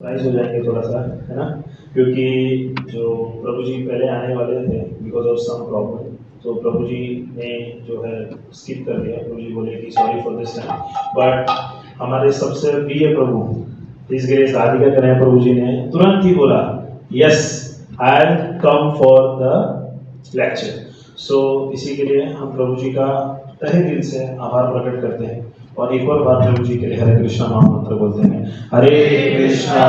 Nice हो जाएंगे थोड़ा सा, है ना, क्योंकि जो प्रभु जी पहले आने वाले थे बिकॉज ऑफ सम प्रॉब्लम, तो प्रभु जी ने जो है स्किप कर दिया। प्रभु जी बोले कि sorry for this time, but हमारे सबसे प्रिय प्रभु इस ग्रेस राधिका कन्हैया प्रभु जी ने तुरंत ही बोला yes I am come for the lecture. So इसी के लिए हम प्रभु जी का तहे दिल से आभार प्रकट करते हैं और एक और बार प्रभु जी के लिए हरे कृष्णा महामंत्र बोलते हैं, हरे कृष्णा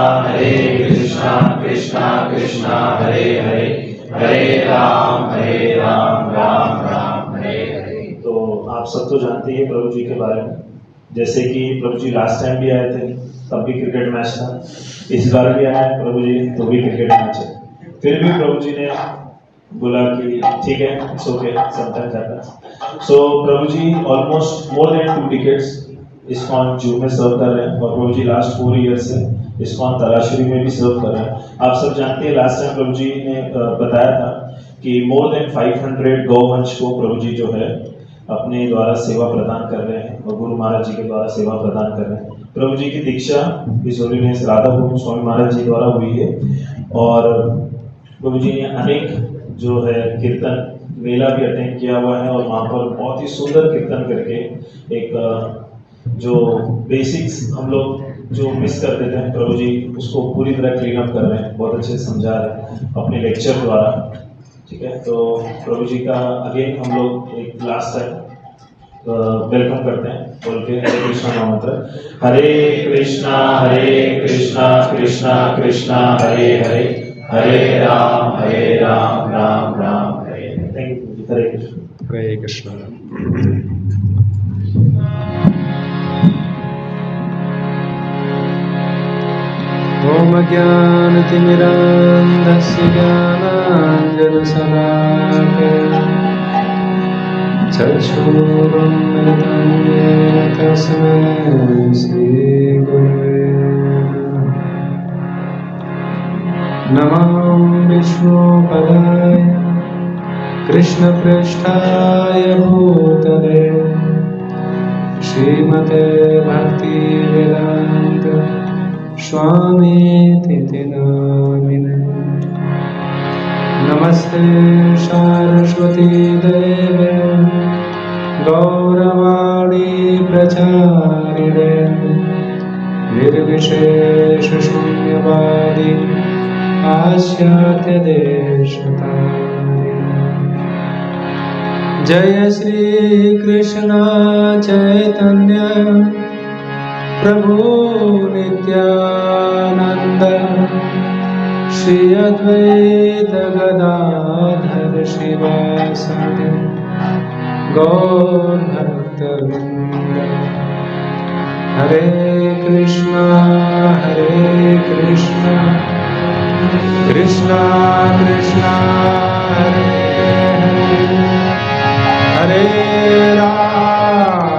कृष्णा कृष्णा हरे हरे, हरे राम राम राम हरे हरे। तो आप सब तो जानते हैं प्रभु जी के बारे में, जैसे कि प्रभु जी लास्ट टाइम भी आए थे तब भी क्रिकेट मैच था, इस बार भी आए प्रभु जी तो भी क्रिकेट मैच है। फिर भी प्रभु जी ने बोला कि ठीक है, it's okay, sometimes happens. So प्रभु जी almost more than 2 decades ISKCON जू में सर्व कर रहे हैं और प्रभु जी लास्ट 4 ईयर से इस्कॉन तलाशरी में भी सर्व कर रहे हैं। आप सब जानते हैं लास्ट टाइम प्रभु जी ने बताया था कि मोर देन 500 गौवंश को प्रभु जी जो है अपने द्वारा सेवा प्रदान कर रहे हैं और गुरु महाराज जी के द्वारा सेवा प्रदान कर रहे हैं। प्रभु जी की दीक्षा इस होलीनेस राधा गोविंद स्वामी महाराज जी द्वारा हुई है और प्रभु जी ने अनेक जो है कीर्तन मेला भी अटेंड किया हुआ है और वहाँ पर बहुत ही सुंदर कीर्तन करके एक जो बेसिक्स हम लोग जो मिस कर देते हैं प्रभु जी उसको पूरी तरह क्लीन अप कर रहे हैं, बहुत अच्छे से समझा रहे हैं अपने लेक्चर द्वारा। ठीक है, तो प्रभु जी का अगेन हम लोग एक लास्ट टाइम वेलकम करते हैं बोल के हरे कृष्णा का मंत्र, हरे कृष्णा कृष्णा कृष्णा हरे हरे, हरे राम राम राम हरे हरे। थैंक यू, हरे कृष्ण। हरे कृष्ण। ओम ज्ञानतिमिरान्धस्य ज्ञानाञ्जनशलाकया चक्षुरुन्मिलितं येन तस्मै श्रीगुरवे नमः। विष्णुपदाय कृष्णपृष्ठाय भूतले श्रीमते भक्तिवेदान्त स्वामीति नामिने। नमस्ते सरस्वती देवे गौरवाणी प्रचारिणे निर्विशेषशून्यवादी पाश्चात्यदेशतारिणे। जय श्री कृष्ण चैतन्य प्रभु नित्यानंद श्री अद्वैत गदाधर शिवासादि गौर भक्तवृंद। हरे कृष्णा कृष्णा कृष्णा हरे हरे, हरे राम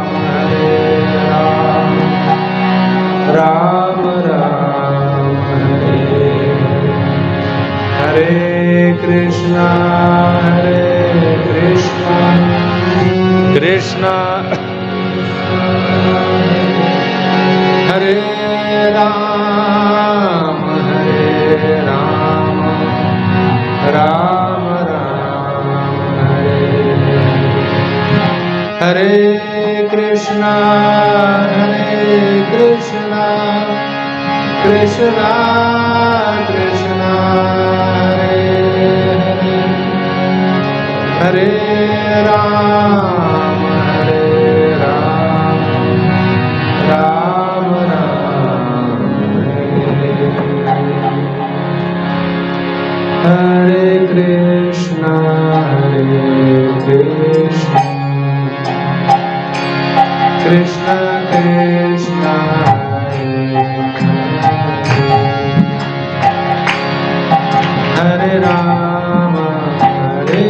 राम राम हरे हरे, कृष्णा कृष्णा हरे राम राम राम हरे हरे, कृष्णा कृष्णा कृष्णा हरे हरे, हरे राम राम राम हरे कृष्णा कृष्णा कृष्णा हरे राम राम हरे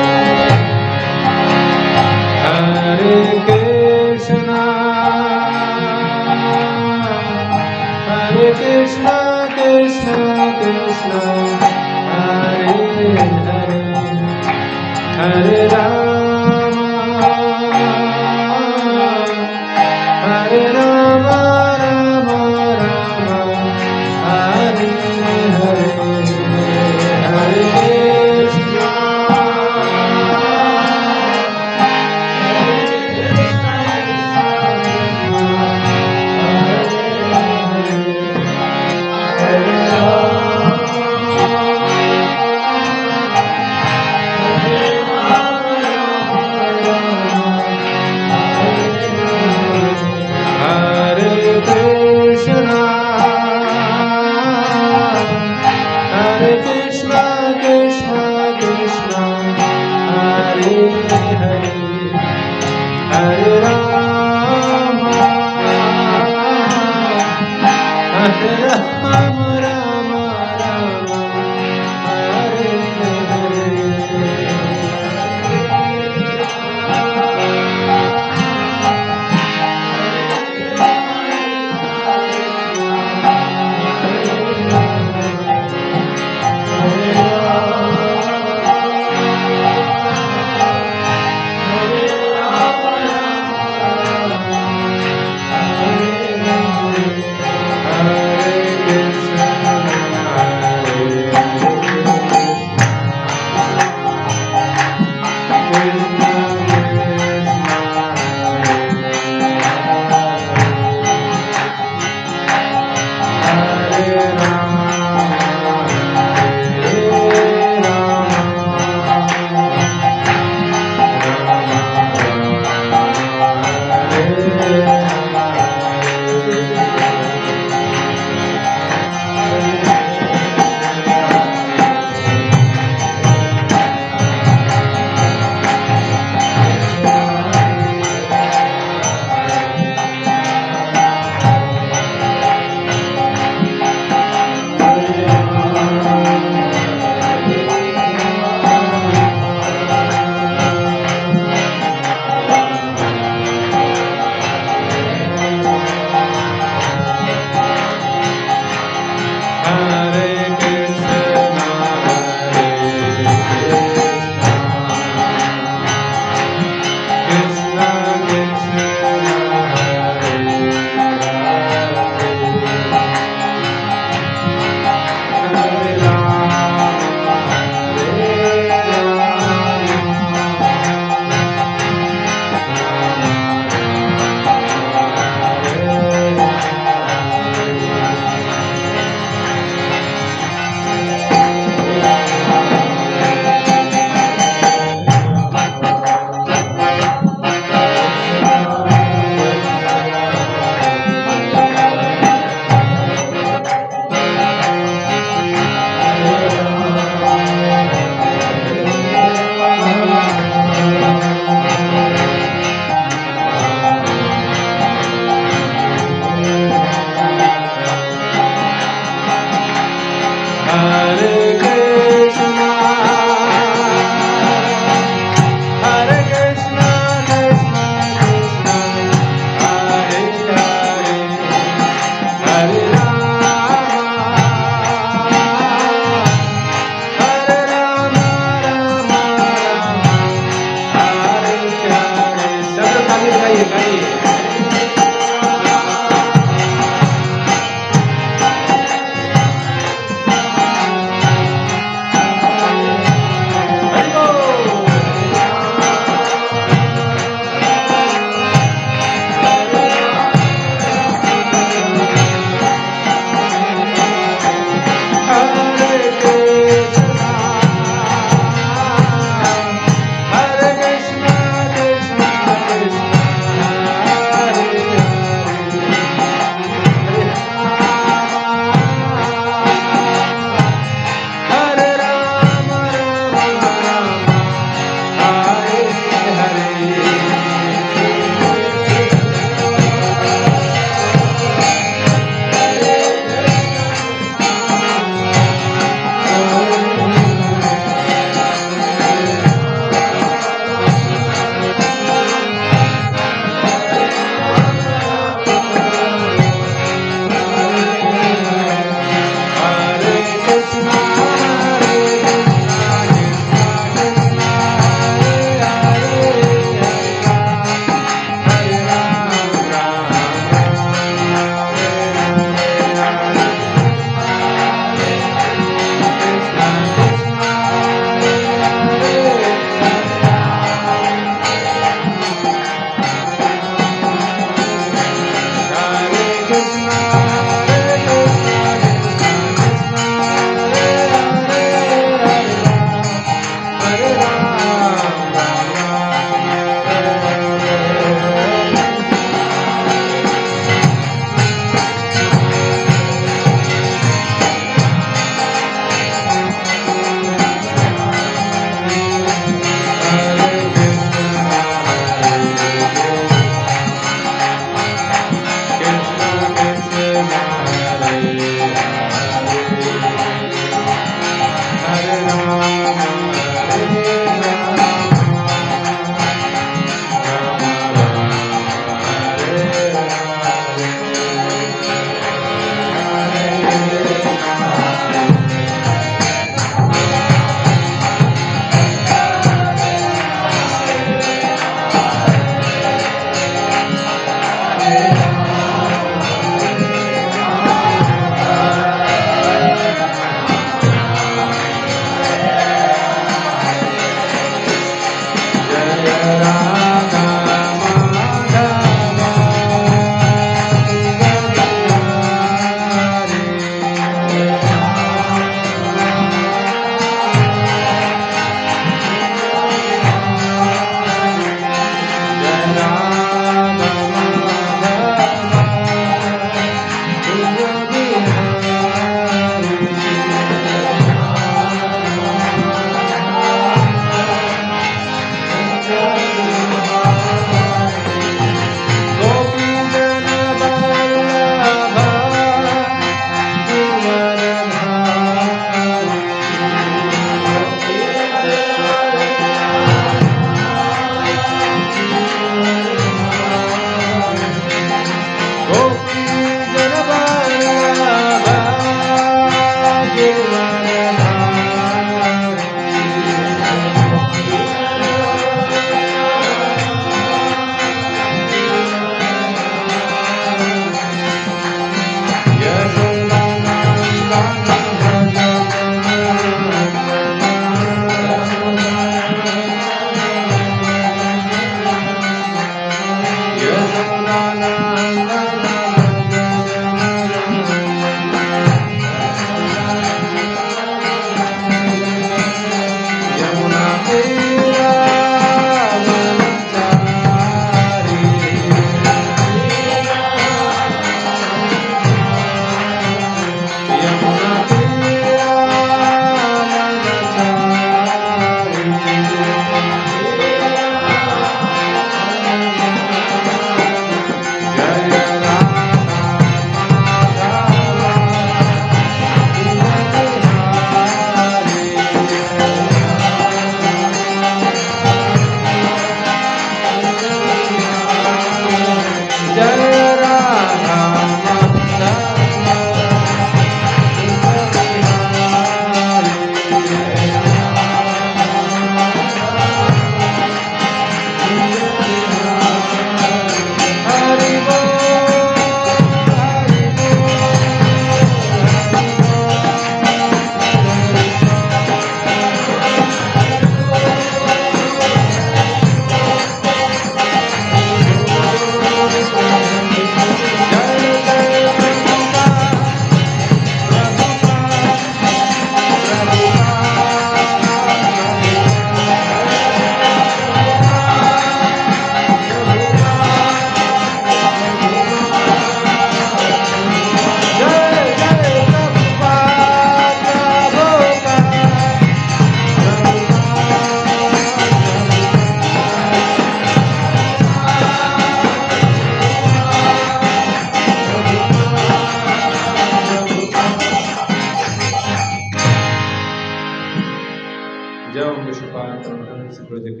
प्रभुपाद परमहंस प्रभुदेव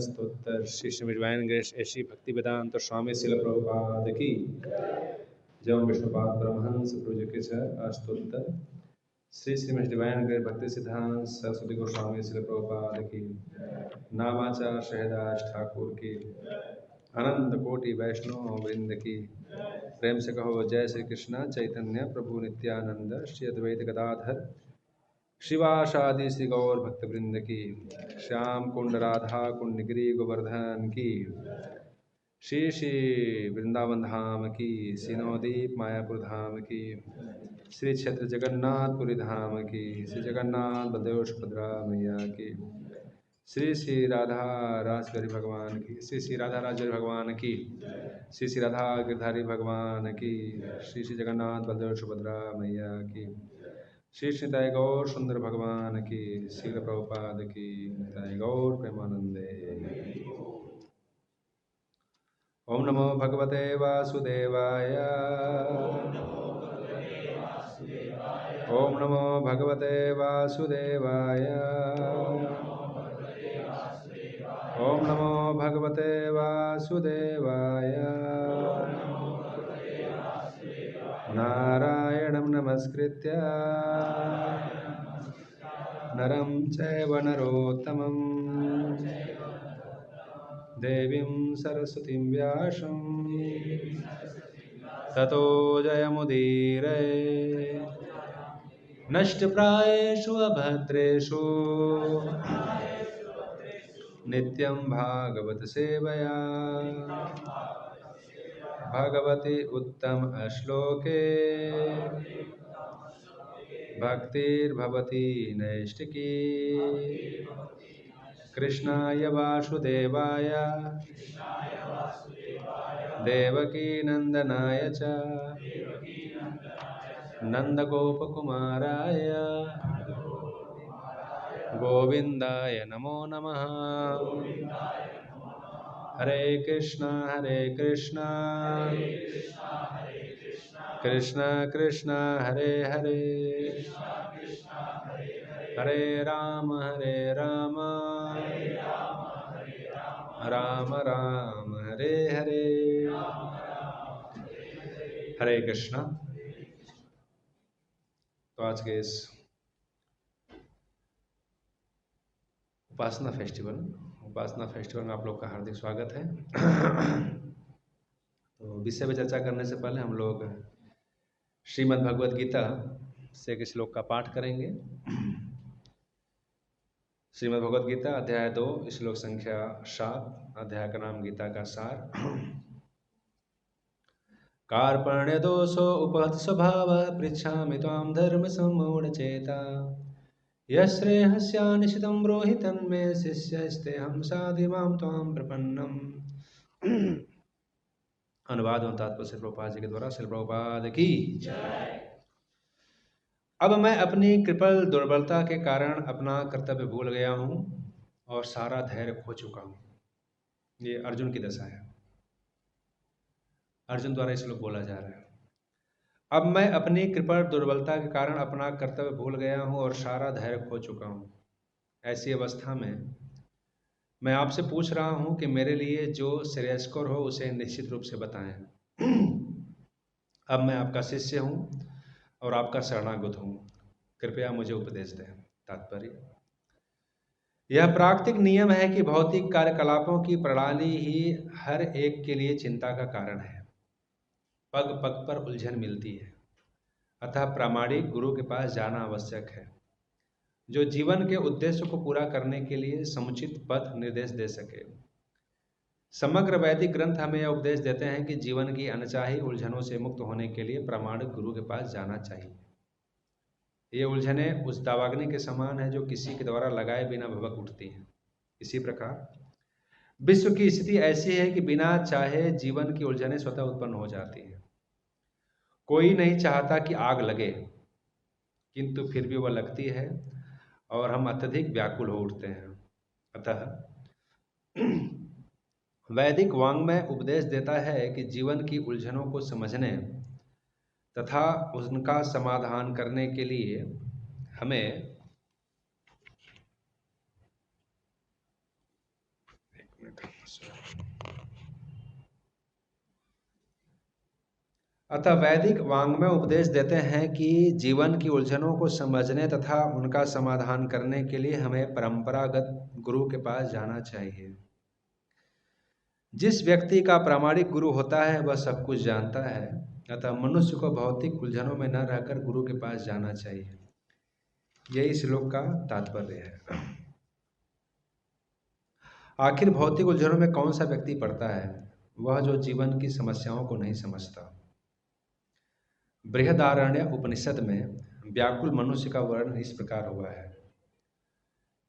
स्तोत्र श्री श्री डिवाइन ग्रेस ऐसी भक्ति वेदांत स्वामी शिल प्रभुपाद की जय विष्णुपाद परमहंस प्रभुदेव स्तोत्र श्री श्रीमद डिवाइन ग्रेस भक्ति सिद्धांत सरस्वती गोस्वामी शिल प्रभुपाद की नामाचार शहदास ठाकुर की अनंत कोटि वैष्णव वृंद की प्रेम से कहो जय श्री कृष्ण चैतन्य प्रभु नित्यानंद श्री अद्वैत गदाधर शिवासादि श्री गौर भक्त वृंद की श्याम कुंड राधा कुंड गिरी गोवर्धन की श्री श्री वृंदावन धाम की सिनोदीप मायापुर धाम की श्री क्षेत्र जगन्नाथपुरी धाम की श्री जगन्नाथ बलदेव सुभद्रा मैया की श्री श्री राधा राजगरी भगवान की श्री श्री राधा राजगरी भगवान की श्री श्री राधा गिरधारी भगवान की श्री श्री जगन्नाथ बलदेव सुभद्रा मैया की श्री श्री निताई गौर सुंदर भगवान की श्री प्रभुपाद की निताई गौर प्रेमानंदे। ओम नमो भगवते वासुदेवाय ओम नमो भगवते वासुदेवाय ओम नमो भगवते वासुदेवाय नारायणं नमस्कृत्य नरं चैव नरोत्तमं देवीं सरस्वतीं व्यासं ततो जयमुदीरये नष्टप्रायेषु अभद्रेषु नित्यं भागवत सेवया भगवती उत्तम श्लोके भक्तिर्भवती नैष्टिकी कृष्णाय वासुदेवाय देवकी नंदनाय च नंदगोपकुमाराय गोविंदाय नमो नमः। हरे कृष्णा कृष्णा कृष्णा हरे हरे हरे राम राम राम हरे हरे। हरे कृष्णा। तो आज के इस उपासना फेस्टिवल में आप लोग का हार्दिक स्वागत है। तो विषय में चर्चा करने से पहले हम लोग श्रीमद् भगवद गीता से एक श्लोक का पाठ करेंगे। श्रीमद् भगवद गीता अध्याय 2 श्लोक संख्या 7। अध्याय का नाम गीता का सार। कार्पण्य दोषो उपहत स्वभाव पृच्छामि त्वां धर्म सम्मूढ़ चेता यश्रेहस्यानिशितं ब्रूहि तन्मे शिष्यस्तेऽहं साधिमां त्वां प्रपन्नम्। अनुवाद एवं तात्पर्य श्री प्रभुपाद जी के द्वारा। श्री प्रभुपाद की जय। अब मैं अपनी कृपल दुर्बलता के कारण अपना कर्तव्य भूल गया हूँ और सारा धैर्य खो चुका हूँ। ये अर्जुन की दशा है। अर्जुन द्वारा इस लोग बोला जा रहा है। अब मैं अपनी कृपल दुर्बलता के कारण अपना कर्तव्य भूल गया हूँ और सारा धैर्य खो चुका हूँ। ऐसी अवस्था में मैं आपसे पूछ रहा हूँ कि मेरे लिए जो श्रेयस्कर हो उसे निश्चित रूप से बताएं। अब मैं आपका शिष्य हूँ और आपका शरणागत हूँ, कृपया मुझे उपदेश दें। तात्पर्य यह प्राकृतिक नियम है कि भौतिक कार्यकलापों की प्रणाली ही हर एक के लिए चिंता का कारण है। पग पग पर उलझन मिलती है, अतः प्रामाणिक गुरु के पास जाना आवश्यक है, जो जीवन के उद्देश्य को पूरा करने के लिए समुचित पथ निर्देश दे सके। समग्र वैदिक ग्रंथ हमें यह उपदेश देते हैं कि जीवन की अनचाही उलझनों से मुक्त होने के लिए प्रामाणिक गुरु के पास जाना चाहिए। ये उलझनें उस दावाग्नि के समान है जो किसी के द्वारा लगाए बिना भभक उठती हैं। इसी प्रकार विश्व की स्थिति ऐसी है कि बिना चाहे जीवन की उलझनें स्वतः उत्पन्न हो जाती हैं। कोई नहीं चाहता कि आग लगे, किंतु फिर भी वह लगती है और हम अत्यधिक व्याकुल हो उठते हैं। अतः वैदिक वाङ्मय उपदेश देता है कि जीवन की उलझनों को समझने तथा उनका समाधान करने के लिए हमें अतः वैदिक वाङ्मय उपदेश देते हैं कि जीवन की उलझनों को समझने तथा उनका समाधान करने के लिए हमें परंपरागत गुरु के पास जाना चाहिए। जिस व्यक्ति का प्रामाणिक गुरु होता है वह सब कुछ जानता है, अतः मनुष्य को भौतिक उलझनों में न रहकर गुरु के पास जाना चाहिए। यही श्लोक का तात्पर्य है। आखिर भौतिक उलझनों में कौन सा व्यक्ति पड़ता है? वह जो जीवन की समस्याओं को नहीं समझता। बृहदारण्य उपनिषद में व्याकुल मनुष्य का वर्णन इस प्रकार हुआ है।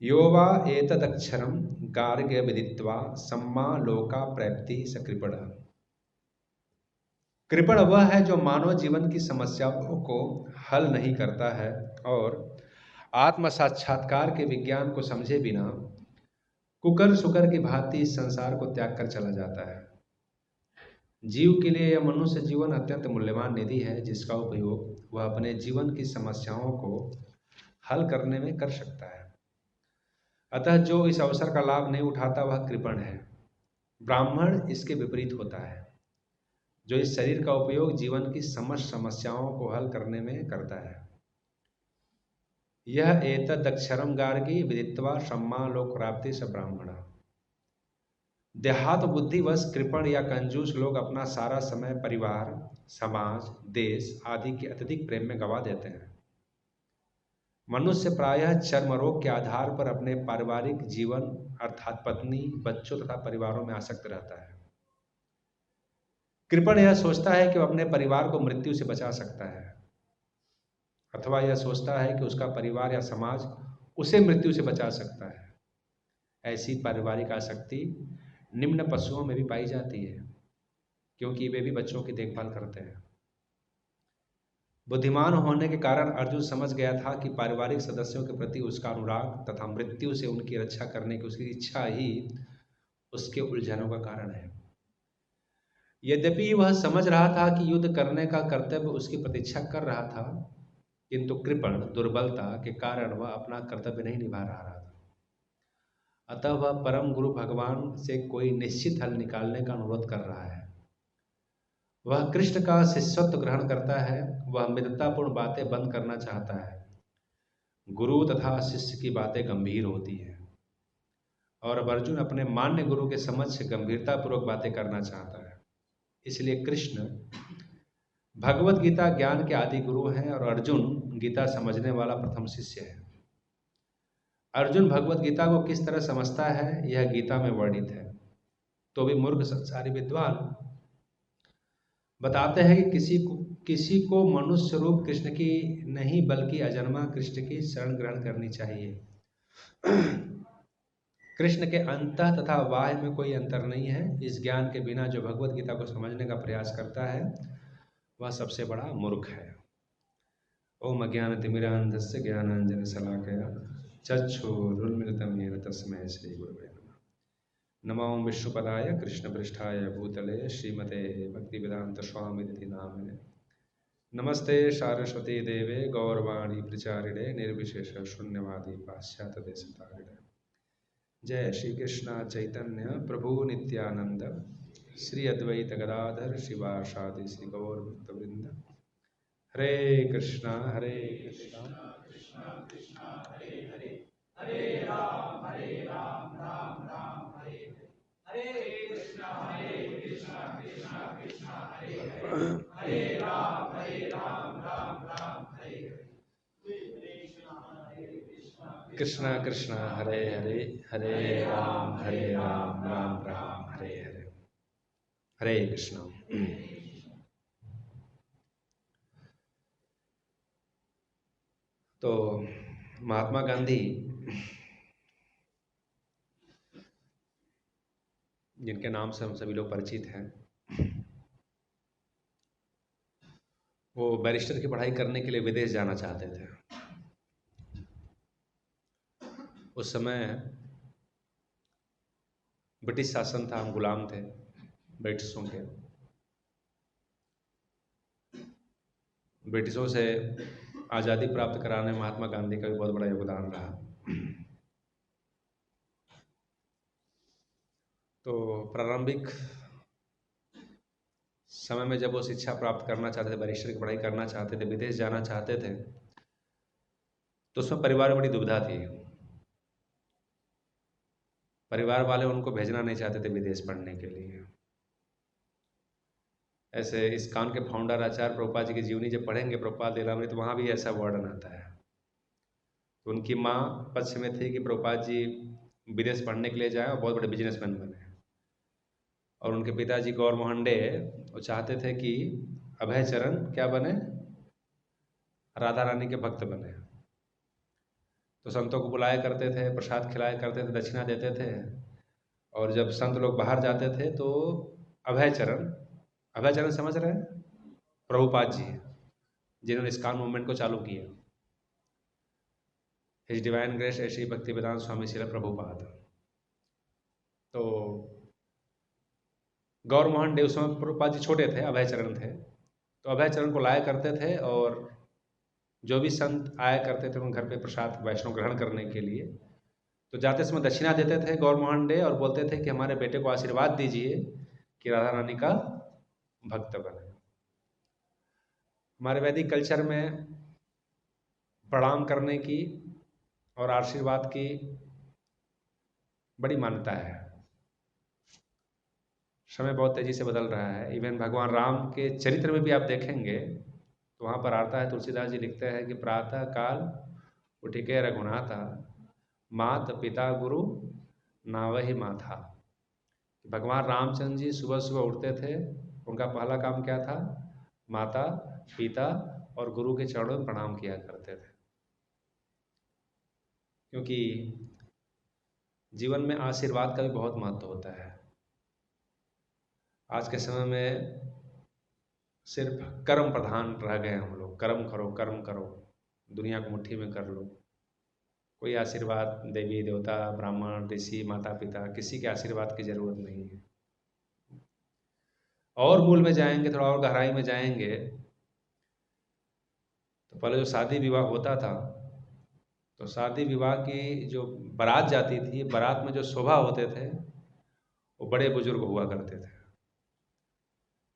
यो वा एतदक्षरं गार्ग्य विदित्वा सम्मा लोका प्राप्ति स कृपण। कृपण वह है जो मानव जीवन की समस्याओं को हल नहीं करता है और आत्म साक्षात्कार के विज्ञान को समझे बिना कुकर सुकर की भांति इस संसार को त्याग कर चला जाता है। जीव के लिए यह मनुष्य जीवन अत्यंत मूल्यवान निधि है, जिसका उपयोग वह अपने जीवन की समस्याओं को हल करने में कर सकता है। अतः जो इस अवसर का लाभ नहीं उठाता वह कृपण है। ब्राह्मण इसके विपरीत होता है, जो इस शरीर का उपयोग जीवन की समस्त समस्याओं को हल करने में करता है। यह एतदक्षरम गार्गी विदित्वा सम्मा लोक प्राप्ति स ब्राह्मण। देहात बुद्धिवश कृपण या कंजूस लोग अपना सारा समय परिवार, समाज, देश आदि के अत्यधिक प्रेम में गवा देते हैं। मनुष्य प्रायः चर्म रोग के आधार पर अपने पारिवारिक जीवन अर्थात पत्नी, बच्चों तथा परिवारों में आसक्त रहता है। कृपण यह सोचता है कि वह अपने परिवार को मृत्यु से बचा सकता है, अथवा यह सोचता है कि उसका परिवार या समाज उसे मृत्यु से बचा सकता है। ऐसी पारिवारिक आसक्ति निम्न पशुओं में भी पाई जाती है, क्योंकि वे भी बच्चों की देखभाल करते हैं। बुद्धिमान होने के कारण अर्जुन समझ गया था कि पारिवारिक सदस्यों के प्रति उसका अनुराग तथा मृत्यु से उनकी रक्षा करने की उसकी इच्छा ही उसके उलझनों का कारण है। यद्यपि वह समझ रहा था कि युद्ध करने का कर्तव्य उसकी प्रतीक्षा कर रहा था, किंतु कृपण दुर्बलता के कारण वह अपना कर्तव्य नहीं निभा रहा था। अतः वह परम गुरु भगवान से कोई निश्चित हल निकालने का अनुरोध कर रहा है। वह कृष्ण का शिष्यत्व ग्रहण करता है। वह मित्रतापूर्ण बातें बंद करना चाहता है। गुरु तथा शिष्य की बातें गंभीर होती हैं और अब अर्जुन अपने मान्य गुरु के समक्ष गंभीरतापूर्वक बातें करना चाहता है। इसलिए कृष्ण भगवत गीता ज्ञान के आदि गुरु हैं और अर्जुन गीता समझने वाला प्रथम शिष्य है। अर्जुन भगवत गीता को किस तरह समझता है यह गीता में वर्णित है। तो भी मूर्ख संसारी विद्वान बताते हैं कि किसी को मनुष्य रूप कृष्ण की नहीं बल्कि अजन्मा कृष्ण की शरण ग्रहण करनी चाहिए। कृष्ण के अंतः तथा बाह्य में कोई अंतर नहीं है। इस ज्ञान के बिना जो भगवत गीता को समझने का प्रयास करता है वह सबसे बड़ा मूर्ख है। ओम अज्ञानतिमिरान्धस्य ज्ञानाञ्जनशलाकया चक्षुरुन्मिलितं येन तस्मै श्रीगुरवे नमः। नमो विष्णुपदाय कृष्णपृष्ठाय भूतले श्रीमते भक्तिवेदांत स्वामिनिधि नामिने। नमस्ते सारस्वती देवे गौरवाणी प्रचारिणे निर्विशेष शून्यवादी पाश्चात्य देशतारिणे। जय श्री कृष्ण चैतन्य प्रभु नित्यानंद श्री अद्वैत गदाधर शिवासादि श्री गौर भक्तवृंद। हरे कृष्णा कृष्णा कृष्णा हरे हरे, हरे राम राम राम हरे हरे, हरे कृष्णा कृष्णा कृष्णा हरे हरे, हरे राम राम राम हरे हरे। कृष्णा कृष्णा हरे हरे, हरे राम राम राम हरे हरे। हरे कृष्णा। तो महात्मा गांधी जिनके नाम से हम सभी लोग परिचित हैं, वो बैरिस्टर की पढ़ाई करने के लिए विदेश जाना चाहते थे। उस समय ब्रिटिश शासन था, हम गुलाम थे ब्रिटिशों के। ब्रिटिशों से आज़ादी प्राप्त कराने में महात्मा गांधी का भी बहुत बड़ा योगदान रहा। तो प्रारंभिक समय में जब वो शिक्षा प्राप्त करना चाहते थे, बैरिस्टर की पढ़ाई करना चाहते थे, विदेश जाना चाहते थे, तो उसमें परिवार में बड़ी दुविधा थी। परिवार वाले उनको भेजना नहीं चाहते थे विदेश पढ़ने के लिए। ऐसे इस्कॉन के फाउंडर आचार्य प्रभुपाद जी की जीवनी जब पढ़ेंगे प्रभुपाद लीलामृत, तो वहाँ भी ऐसा वर्णन आता है। तो उनकी माँ पक्ष में थी कि प्रभुपाद जी विदेश पढ़ने के लिए जाएं और बहुत बड़े बिजनेसमैन बने, और उनके पिताजी गौर मोहन डे वो चाहते थे कि अभय चरण क्या बने, राधा रानी के भक्त बने। तो संतों को बुलाया करते थे, प्रसाद खिलाया करते थे, दक्षिणा देते थे, और जब संत लोग बाहर जाते थे तो अभय चरण समझ रहे हैं, प्रभुपाद जी जिन्होंने इस्कॉन मूवमेंट को चालू किया, हिज डिवाइन ग्रेस ऐसी भक्ति वेदांत स्वामी श्रील प्रभुपाद। तो गौर मोहन डे उस समय प्रभुपाद जी छोटे थे, अभय चरण थे, तो अभय चरण को लाया करते थे, और जो भी संत आया करते थे उनके घर पे प्रसाद वैष्णव ग्रहण करने के लिए, तो जाते समय दक्षिणा देते थे गौर मोहन डे, और बोलते थे कि हमारे बेटे को आशीर्वाद दीजिए कि राधा रानी का भक्त बने। हमारे वैदिक कल्चर में प्रणाम करने की और आशीर्वाद की बड़ी मान्यता है। समय बहुत तेजी से बदल रहा है। इवन भगवान राम के चरित्र में भी आप देखेंगे तो वहाँ पर आता है, तुलसीदास जी लिखते हैं कि प्रातः काल उठिके रघुनाथा, मात पिता गुरु नावहि माथा। भगवान रामचंद्र जी सुबह सुबह उठते थे, उनका पहला काम क्या था, माता पिता और गुरु के चरणों में प्रणाम किया करते थे। क्योंकि जीवन में आशीर्वाद का भी बहुत महत्व होता है। आज के समय में सिर्फ कर्म प्रधान रह गए हम लोग, कर्म करो, दुनिया को मुट्ठी में कर लो। कोई आशीर्वाद देवी देवता ब्राह्मण ऋषि माता पिता किसी के आशीर्वाद की जरूरत नहीं है। और मूल में जाएंगे, थोड़ा और गहराई में जाएंगे, तो पहले जो शादी विवाह होता था, तो शादी विवाह की जो बारात जाती थी, बारात में जो शोभा होते थे वो बड़े बुजुर्ग हुआ करते थे।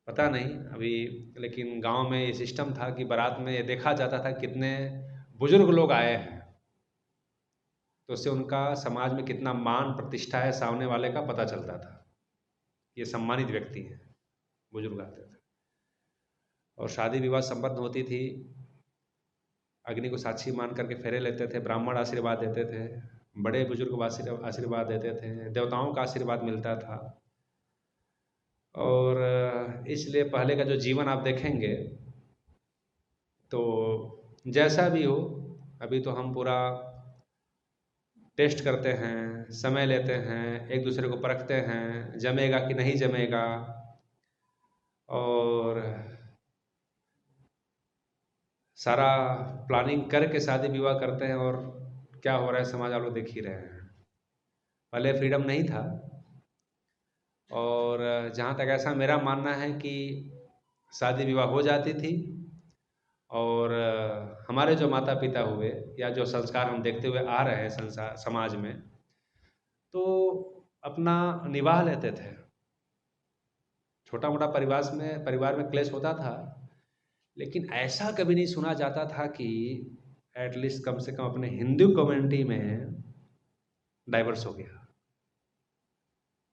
पता नहीं अभी, लेकिन गांव में ये सिस्टम था कि बारात में ये देखा जाता था कितने बुजुर्ग लोग आए हैं, तो उससे उनका समाज में कितना मान प्रतिष्ठा है सामने वाले का पता चलता था, ये सम्मानित व्यक्ति हैं, बुजुर्ग आते थे। और शादी विवाह संपन्न होती थी, अग्नि को साक्षी मान करके फेरे लेते थे, ब्राह्मण आशीर्वाद देते थे, बड़े बुजुर्ग आशीर्वाद देते थे, देवताओं का आशीर्वाद मिलता था। और इसलिए पहले का जो जीवन आप देखेंगे तो जैसा भी हो, अभी तो हम पूरा टेस्ट करते हैं, समय लेते हैं, एक दूसरे को परखते हैं, जमेगा कि नहीं जमेगा, और सारा प्लानिंग करके शादी विवाह करते हैं, और क्या हो रहा है समाज आप लोग देख ही रहे हैं। पहले फ्रीडम नहीं था, और जहाँ तक ऐसा मेरा मानना है कि शादी विवाह हो जाती थी, और हमारे जो माता पिता हुए या जो संस्कार हम देखते हुए आ रहे हैं संसार समाज में, तो अपना निभा लेते थे। छोटा मोटा परिवार में क्लेश होता था, लेकिन ऐसा कभी नहीं सुना जाता था कि एटलीस्ट कम से कम अपने हिंदू कम्युनिटी में डाइवर्स हो गया,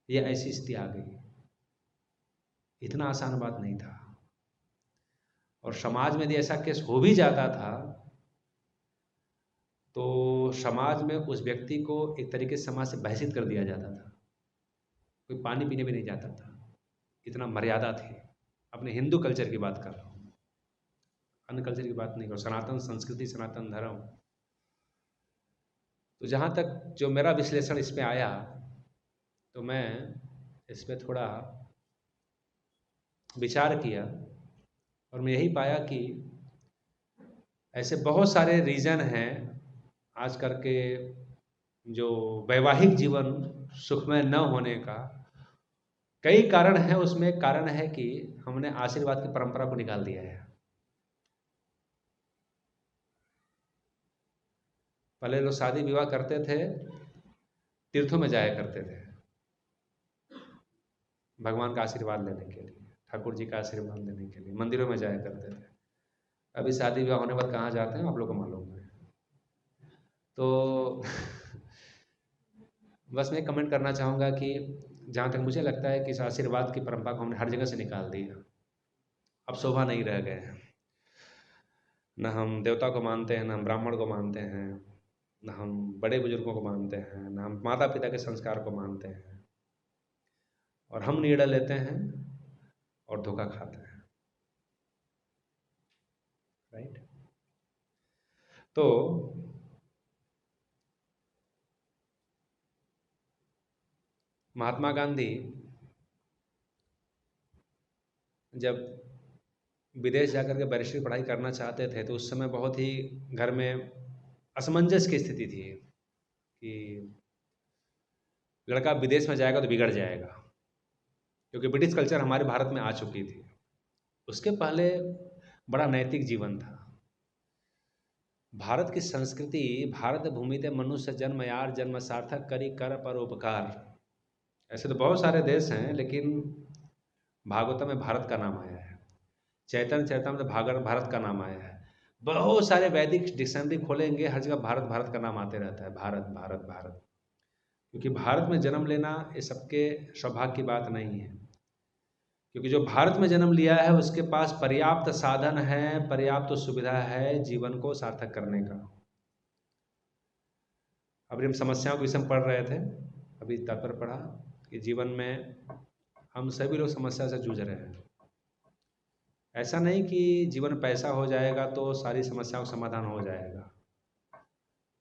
ये ऐसी स्थिति आ गई। इतना आसान बात नहीं था। और समाज में यदि ऐसा केस हो भी जाता था तो समाज में उस व्यक्ति को एक तरीके से समाज से बहिष्कृत कर दिया जाता था, कोई पानी पीने भी नहीं जाता था, इतना मर्यादा थी। अपने हिंदू कल्चर की बात कर रहा हूँ, अन्य कल्चर की बात नहीं कर, सनातन संस्कृति सनातन धर्म। तो जहाँ तक जो मेरा विश्लेषण इसमें आया, तो मैं इसमें थोड़ा विचार किया, और मैं यही पाया कि ऐसे बहुत सारे रीज़न हैं आज करके जो वैवाहिक जीवन सुखमय न होने का। कई कारण हैं, उसमें एक कारण है कि हमने आशीर्वाद की परंपरा को निकाल दिया है। पहले लोग शादी विवाह करते थे, तीर्थों में जाया करते थे, भगवान का आशीर्वाद लेने के लिए, ठाकुर जी का आशीर्वाद लेने के लिए मंदिरों में जाया करते थे। अभी शादी विवाह होने पर कहाँ जाते हैं आप लोग को मालूम है। तो बस मैं कमेंट करना चाहूँगा कि जहाँ तक मुझे लगता है कि इस आशीर्वाद की परंपरा को हमने हर जगह से निकाल दिया, अब शोभा नहीं रह गए हैं। न हम देवता को मानते हैं, न हम ब्राह्मण को मानते हैं, न हम बड़े बुजुर्गों को मानते हैं, न हम माता पिता के संस्कार को मानते हैं, और हम निर्णय लेते हैं और धोखा खाते हैं। राइट। तो महात्मा गांधी जब विदेश जाकर के बैरिस्ट्री पढ़ाई करना चाहते थे तो उस समय बहुत ही घर में असमंजस की स्थिति थी कि लड़का विदेश में जाएगा तो बिगड़ जाएगा, क्योंकि ब्रिटिश कल्चर हमारे भारत में आ चुकी थी। उसके पहले बड़ा नैतिक जीवन था। भारत की संस्कृति, भारत भूमि ते मनुष्य जन्म यार जन्म सार्थक करी कर पर उपकार। ऐसे तो बहुत सारे देश हैं, लेकिन भागवतम में भारत का नाम आया है, चैतन्य चरितमृत में भारत का नाम आया है। बहुत सारे वैदिक डिक्शनरी खोलेंगे, हर जगह भारत भारत का नाम आते रहता है, भारत भारत भारत। क्योंकि भारत में जन्म लेना ये सबके सौभाग्य की बात नहीं है, क्योंकि जो भारत में जन्म लिया है उसके पास पर्याप्त साधन है, पर्याप्त सुविधा है जीवन को सार्थक करने का। अभी हम समस्याओं के विषय में पढ़ रहे थे, अभी तात्पर्य पढ़ा कि जीवन में हम सभी लोग समस्या से जूझ रहे हैं। ऐसा नहीं कि जीवन में पैसा हो जाएगा तो सारी समस्याओं का समाधान हो जाएगा।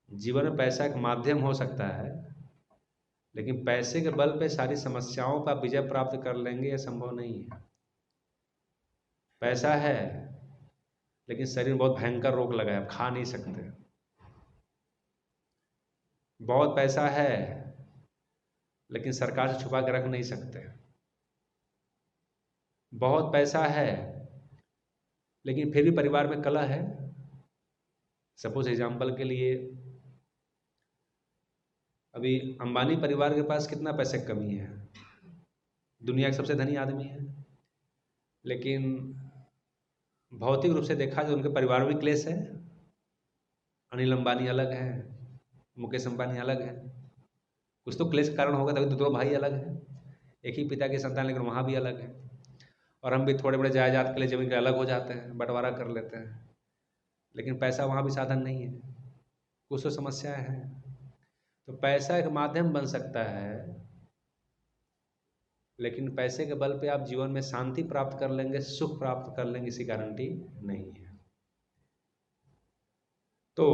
जीवन में पैसा एक माध्यम हो सकता है, लेकिन पैसे के बल पे सारी समस्याओं का विजय प्राप्त कर लेंगे यह संभव नहीं है। पैसा है लेकिन शरीर में बहुत भयंकर रोग लगा है, खा नहीं सकते। बहुत पैसा है लेकिन सरकार से छुपा के रख नहीं सकते। बहुत पैसा है लेकिन फिर भी परिवार में कलह है। सपोज एग्जाम्पल के लिए, अभी अंबानी परिवार के पास कितना पैसे की कमी है, दुनिया के सबसे धनी आदमी है, लेकिन भौतिक रूप से देखा तो उनके परिवार में भी क्लेश है। अनिल अंबानी अलग है, मुकेश अंबानी अलग है। कुछ तो क्लेश कारण होगा, तभी तो दो भाई अलग है, एक ही पिता के संतान, लेकिन वहाँ भी अलग है। और हम भी थोड़े बड़े जायदाद के लिए जमीन के अलग हो जाते हैं, बंटवारा कर लेते हैं, लेकिन पैसा वहाँ भी साधन नहीं है, कुछ तो समस्याएं हैं। तो पैसा एक माध्यम बन सकता है, लेकिन पैसे के बल पे आप जीवन में शांति प्राप्त कर लेंगे, सुख प्राप्त कर लेंगे, इसी गारंटी नहीं है। तो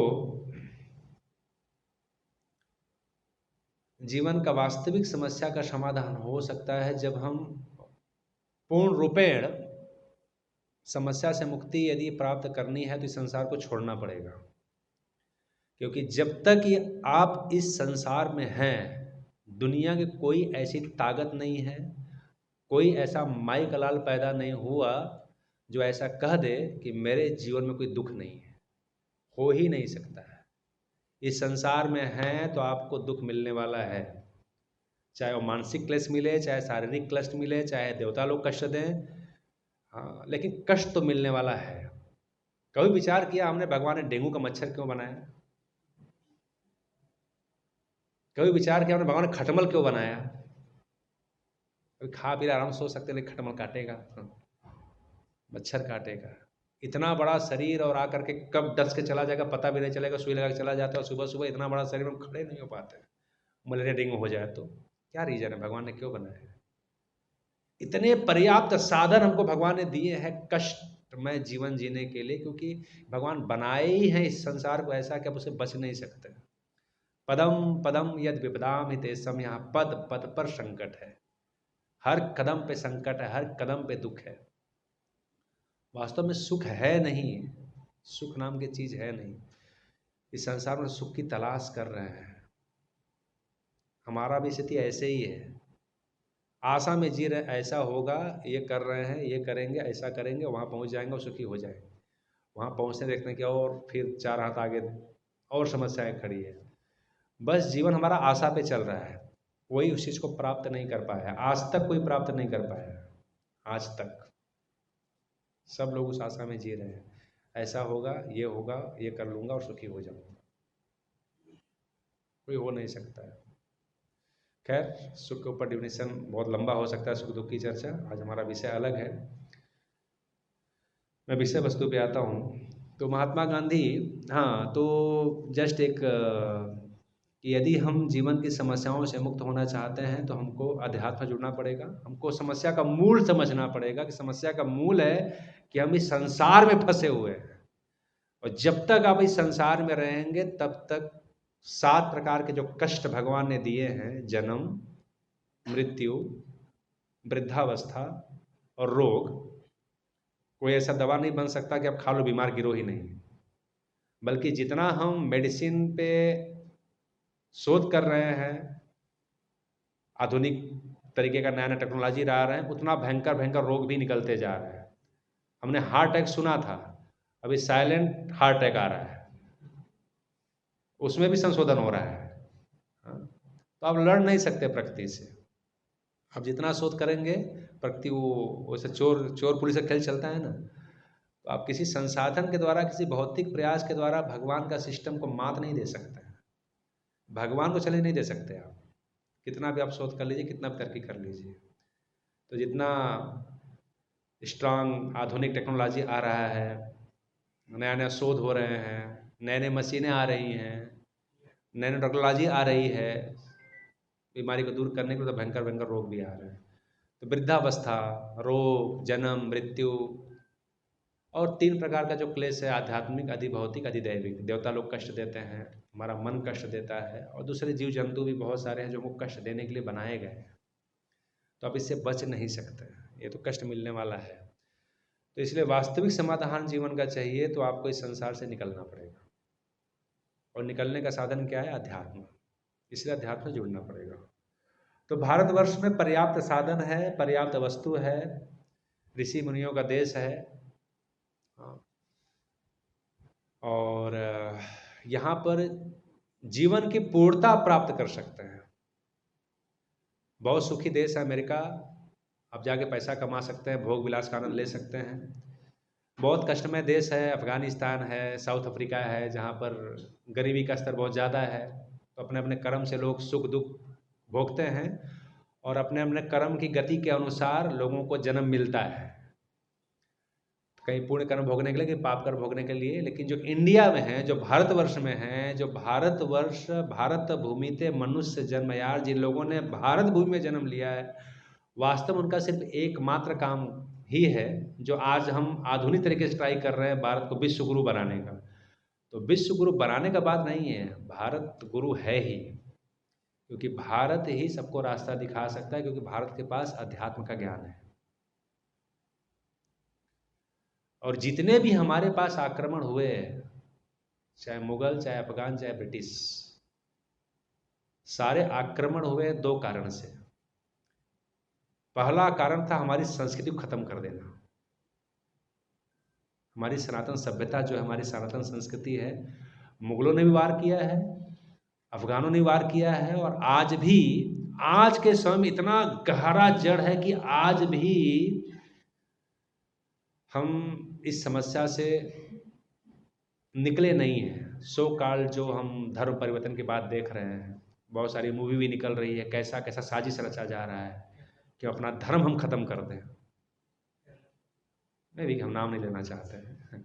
जीवन का वास्तविक समस्या का समाधान हो सकता है जब हम पूर्ण रूपेण समस्या से मुक्ति यदि प्राप्त करनी है तो इस संसार को छोड़ना पड़ेगा। क्योंकि जब तक ये आप इस संसार में हैं, दुनिया की कोई ऐसी ताकत नहीं है, कोई ऐसा माई कलाल पैदा नहीं हुआ जो ऐसा कह दे कि मेरे जीवन में कोई दुख नहीं है। हो ही नहीं सकता है। इस संसार में हैं तो आपको दुख मिलने वाला है, चाहे वो मानसिक क्लेश मिले, चाहे शारीरिक कष्ट मिले, चाहे देवता लोग कष्ट दें, हाँ, लेकिन कष्ट तो मिलने वाला है। कभी विचार किया हमने भगवान ने डेंगू का मच्छर क्यों बनाया? कभी विचार किया हमने भगवान ने खटमल क्यों बनाया? कभी खा पी आराम सोच सकते नहीं, खटमल काटेगा, मच्छर काटेगा। इतना बड़ा शरीर और आकर के कब डस के चला जाएगा पता भी नहीं चलेगा, सुई लगा के चला जाता है, और सुबह सुबह इतना बड़ा शरीर में खड़े नहीं हो पाते। मलेरिया डेंगू हो जाए तो क्या रीजन है, भगवान ने क्यों बनाया? इतने पर्याप्त साधन हमको भगवान ने दिए हैं कष्टमय जीवन जीने के लिए, क्योंकि भगवान बनाए ही हैं इस संसार को ऐसा कि आप उसे बच नहीं सकते। पदम पदम यद विपदाम हितेशम, यहाँ पद पद पर संकट है, हर कदम पे संकट है, हर कदम पे दुख है। वास्तव में सुख है नहीं, सुख नाम की चीज है नहीं। इस संसार में सुख की तलाश कर रहे हैं। हमारा भी स्थिति ऐसे ही है, आशा में जी रहे ऐसा होगा, ये कर रहे हैं, ये करेंगे, ऐसा करेंगे, वहाँ पहुँच जाएंगे और सुखी हो जाएंगे। वहाँ पहुँचने देखते हैं कि और फिर चार हाथ आगे और समस्याएं खड़ी है। बस जीवन हमारा आशा पे चल रहा है, कोई उस चीज़ को प्राप्त नहीं कर पाया, आज तक कोई प्राप्त नहीं कर पाया। आज तक सब लोग उस आशा में जी रहे हैं, ऐसा होगा, ये कर लूँगा और सुखी हो जाऊँगा। कोई हो नहीं सकता है। खैर, सुख के ऊपर डिफिनेशन बहुत लंबा हो सकता है, सुख दुख की चर्चा। आज हमारा विषय अलग है। मैं विषय वस्तु पे आता हूँ। तो महात्मा गांधी, हाँ, तो जस्ट एक कि यदि हम जीवन की समस्याओं से मुक्त होना चाहते हैं तो हमको अध्यात्म जुड़ना पड़ेगा। हमको समस्या का मूल समझना पड़ेगा कि समस्या का मूल है कि हम इस संसार में फंसे हुए हैं, और जब तक आप इस संसार में रहेंगे तब तक 7 प्रकार के जो कष्ट भगवान ने दिए हैं, जन्म, मृत्यु, वृद्धावस्था और रोग, कोई ऐसा दवा नहीं बन सकता कि आप खा लो बीमार गिरो ही नहीं। बल्कि जितना हम मेडिसिन पे शोध कर रहे हैं, आधुनिक तरीके का नया नया टेक्नोलॉजी ला रहे हैं, उतना भयंकर भयंकर रोग भी निकलते जा रहे हैं। हमने हार्ट अटैक सुना था, अभी साइलेंट हार्ट अटैक आ रहा है, उसमें भी संशोधन हो रहा है। तो आप लड़ नहीं सकते प्रकृति से। आप जितना शोध करेंगे, प्रकृति वो वैसे चोर पुलिस का खेल चलता है ना, तो आप किसी संसाधन के द्वारा, किसी भौतिक प्रयास के द्वारा भगवान का सिस्टम को मात नहीं दे सकते हैं। भगवान को चले नहीं दे सकते आप, कितना भी आप शोध कर लीजिए, कितना भी तरक्की कर लीजिए। तो जितना स्ट्रांग आधुनिक टेक्नोलॉजी आ रहा है, नया नया शोध हो रहे हैं, नए नए मशीनें आ रही हैं, नई नई टेक्नोलॉजी आ रही है, बीमारी को दूर करने के लिए, तो भयंकर भयंकर रोग भी आ रहे हैं। तो वृद्धावस्था, रोग, जन्म, मृत्यु, और 3 प्रकार का जो क्लेश है, आध्यात्मिक, अधिभौतिक, अधिदैविक। देवता लोग कष्ट देते हैं, हमारा मन कष्ट देता है, और दूसरे जीव जंतु भी बहुत सारे हैं जो हमको कष्ट देने के लिए बनाए गए हैं। तो आप इससे बच नहीं सकते, ये तो कष्ट मिलने वाला है। तो इसलिए वास्तविक समाधान जीवन का चाहिए तो आपको इस संसार से निकलना पड़ेगा, और निकलने का साधन क्या है? अध्यात्म। इसलिए अध्यात्म से जुड़ना पड़ेगा। तो भारतवर्ष में पर्याप्त साधन है, पर्याप्त वस्तु है, ऋषि मुनियों का देश है, और यहाँ पर जीवन की पूर्णता प्राप्त कर सकते हैं। बहुत सुखी देश है अमेरिका, आप जाके पैसा कमा सकते हैं, भोग विलास का आनंद ले सकते हैं। बहुत कष्टमय देश है अफगानिस्तान है, साउथ अफ्रीका है, जहाँ पर गरीबी का स्तर बहुत ज़्यादा है। तो अपने अपने कर्म से लोग सुख दुख भोगते हैं, और अपने अपने कर्म की गति के अनुसार लोगों को जन्म मिलता है, कहीं पुण्य कर्म भोगने के लिए, कहीं पाप कर्म भोगने के लिए। लेकिन जो इंडिया में है, जो भारतवर्ष में है, जो भारतवर्ष, भारत भूमि ते मनुष्य जन्म यार, जिन लोगों ने भारत भूमि में जन्म लिया है, वास्तव में उनका सिर्फ एकमात्र काम ही है, जो आज हम आधुनिक तरीके से ट्राई कर रहे हैं, भारत को विश्व गुरु बनाने का। तो विश्व गुरु बनाने का बात नहीं है, भारत गुरु है ही, क्योंकि भारत ही सबको रास्ता दिखा सकता है, क्योंकि भारत के पास अध्यात्म का ज्ञान है। और जितने भी हमारे पास आक्रमण हुए, चाहे मुगल, चाहे अफगान, चाहे ब्रिटिश, सारे आक्रमण हुए 2 कारण से। पहला कारण था हमारी संस्कृति को खत्म कर देना। हमारी सनातन सभ्यता जो है, हमारी सनातन संस्कृति है, मुगलों ने भी वार किया है, अफगानों ने वार किया है, और आज भी, आज के समय में इतना गहरा जड़ है कि आज भी हम इस समस्या से निकले नहीं हैं। सो काल जो हम धर्म परिवर्तन की बात देख रहे हैं, बहुत सारी मूवी भी निकल रही है, कैसा कैसा साजिश रचा जा रहा है कि अपना धर्म हम खत्म कर दें। मैं भी, हम नाम नहीं लेना चाहते हैं।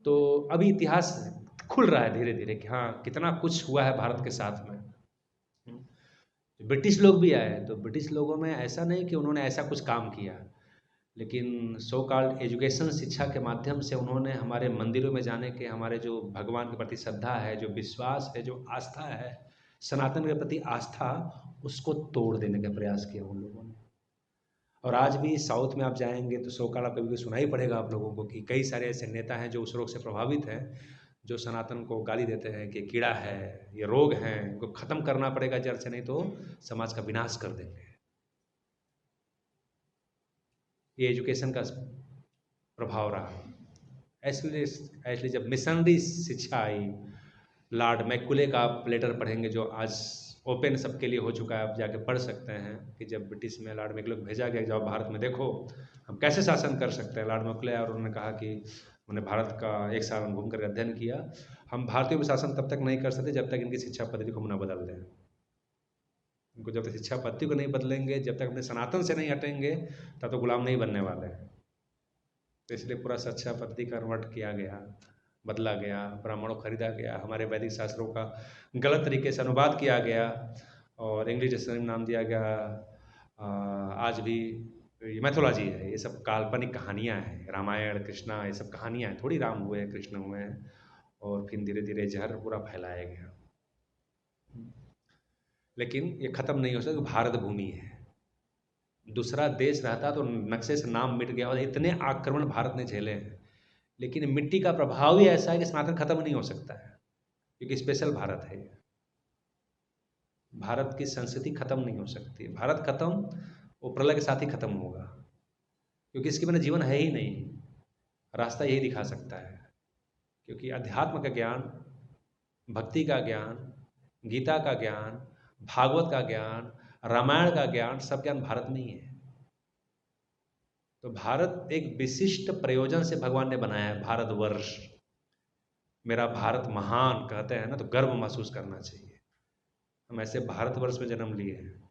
तो अभी इतिहास खुल रहा है धीरे धीरे कि हाँ, कितना कुछ हुआ है भारत के साथ में। ब्रिटिश लोग भी आए, तो ब्रिटिश लोगों में ऐसा नहीं कि उन्होंने ऐसा कुछ काम किया, लेकिन सो कॉल्ड एजुकेशन, शिक्षा के माध्यम से उन्होंने हमारे मंदिरों में जाने के, हमारे जो भगवान के प्रति श्रद्धा है, जो विश्वास है, जो आस्था है, सनातन के प्रति आस्था, उसको तोड़ देने का प्रयास किया उन लोगों ने। और आज भी साउथ में आप जाएंगे तो सो कॉल्ड, कभी सुनाई पड़ेगा आप लोगों को कि कई सारे ऐसे नेता हैं जो उस रोग से प्रभावित हैं, जो सनातन को गाली देते हैं कि कीड़ा है, ये रोग है, इनको खत्म करना पड़ेगा जड़ से, नहीं तो समाज का विनाश कर देंगे। ये एजुकेशन का प्रभाव रहा। इसलिए जब मिशनरी शिक्षा आई, लॉर्ड मैकुले का आप लेटर पढ़ेंगे, जो आज ओपन सबके लिए हो चुका है, आप जाके पढ़ सकते हैं कि जब ब्रिटिश में लॉर्ड मैक्ले को भेजा गया, जाओ भारत में देखो हम कैसे शासन कर सकते हैं। लॉर्ड मैक्ले और उन्होंने कहा कि उन्होंने भारत का 1 साल घूम कर अध्ययन किया, हम भारतीयों में शासन तब तक नहीं कर सकते जब तक इनकी शिक्षा पद्धति को हम न बदल दें। इनको जब तक शिक्षा पद्धति को नहीं बदलेंगे, जब तक अपने सनातन से नहीं हटेंगे, तब तो गुलाम नहीं बनने वाले हैं। तो इसलिए पूरा शिक्षा पद्धति कन्वर्ट किया गया, बदला गया, ब्राह्मणों खरीदा गया, हमारे वैदिक शास्त्रों का गलत तरीके से अनुवाद किया गया और इंग्लिश डिक्शनरी नाम दिया गया। आज भी ये मैथोलॉजी है, ये सब काल्पनिक कहानियाँ हैं। रामायण, कृष्णा, ये सब कहानियाँ हैं, थोड़ी राम हुए, कृष्ण हुए हैं। और फिर धीरे धीरे जहर पूरा फैलाया गया। लेकिन ये ख़त्म नहीं हो सकता, भारत भूमि है। दूसरा देश रहता तो नक्शे से नाम मिट गया, और इतने आक्रमण भारत ने झेले हैं। लेकिन मिट्टी का प्रभाव ही ऐसा है कि सनातन खत्म नहीं हो सकता है, क्योंकि स्पेशल भारत है। भारत की संस्कृति खत्म नहीं हो सकती। भारत खत्म, वो प्रलय के साथ ही खत्म होगा, क्योंकि इसके बिना जीवन है ही नहीं। रास्ता यही दिखा सकता है, क्योंकि अध्यात्म का ज्ञान, भक्ति का ज्ञान, गीता का ज्ञान, भागवत का ज्ञान, रामायण का ज्ञान, सब ज्ञान भारत में ही है। तो भारत एक विशिष्ट प्रयोजन से भगवान ने बनाया है, भारतवर्ष। मेरा भारत महान कहते हैं ना, तो गर्व महसूस करना चाहिए। हम ऐसे भारतवर्ष में जन्म लिए हैं।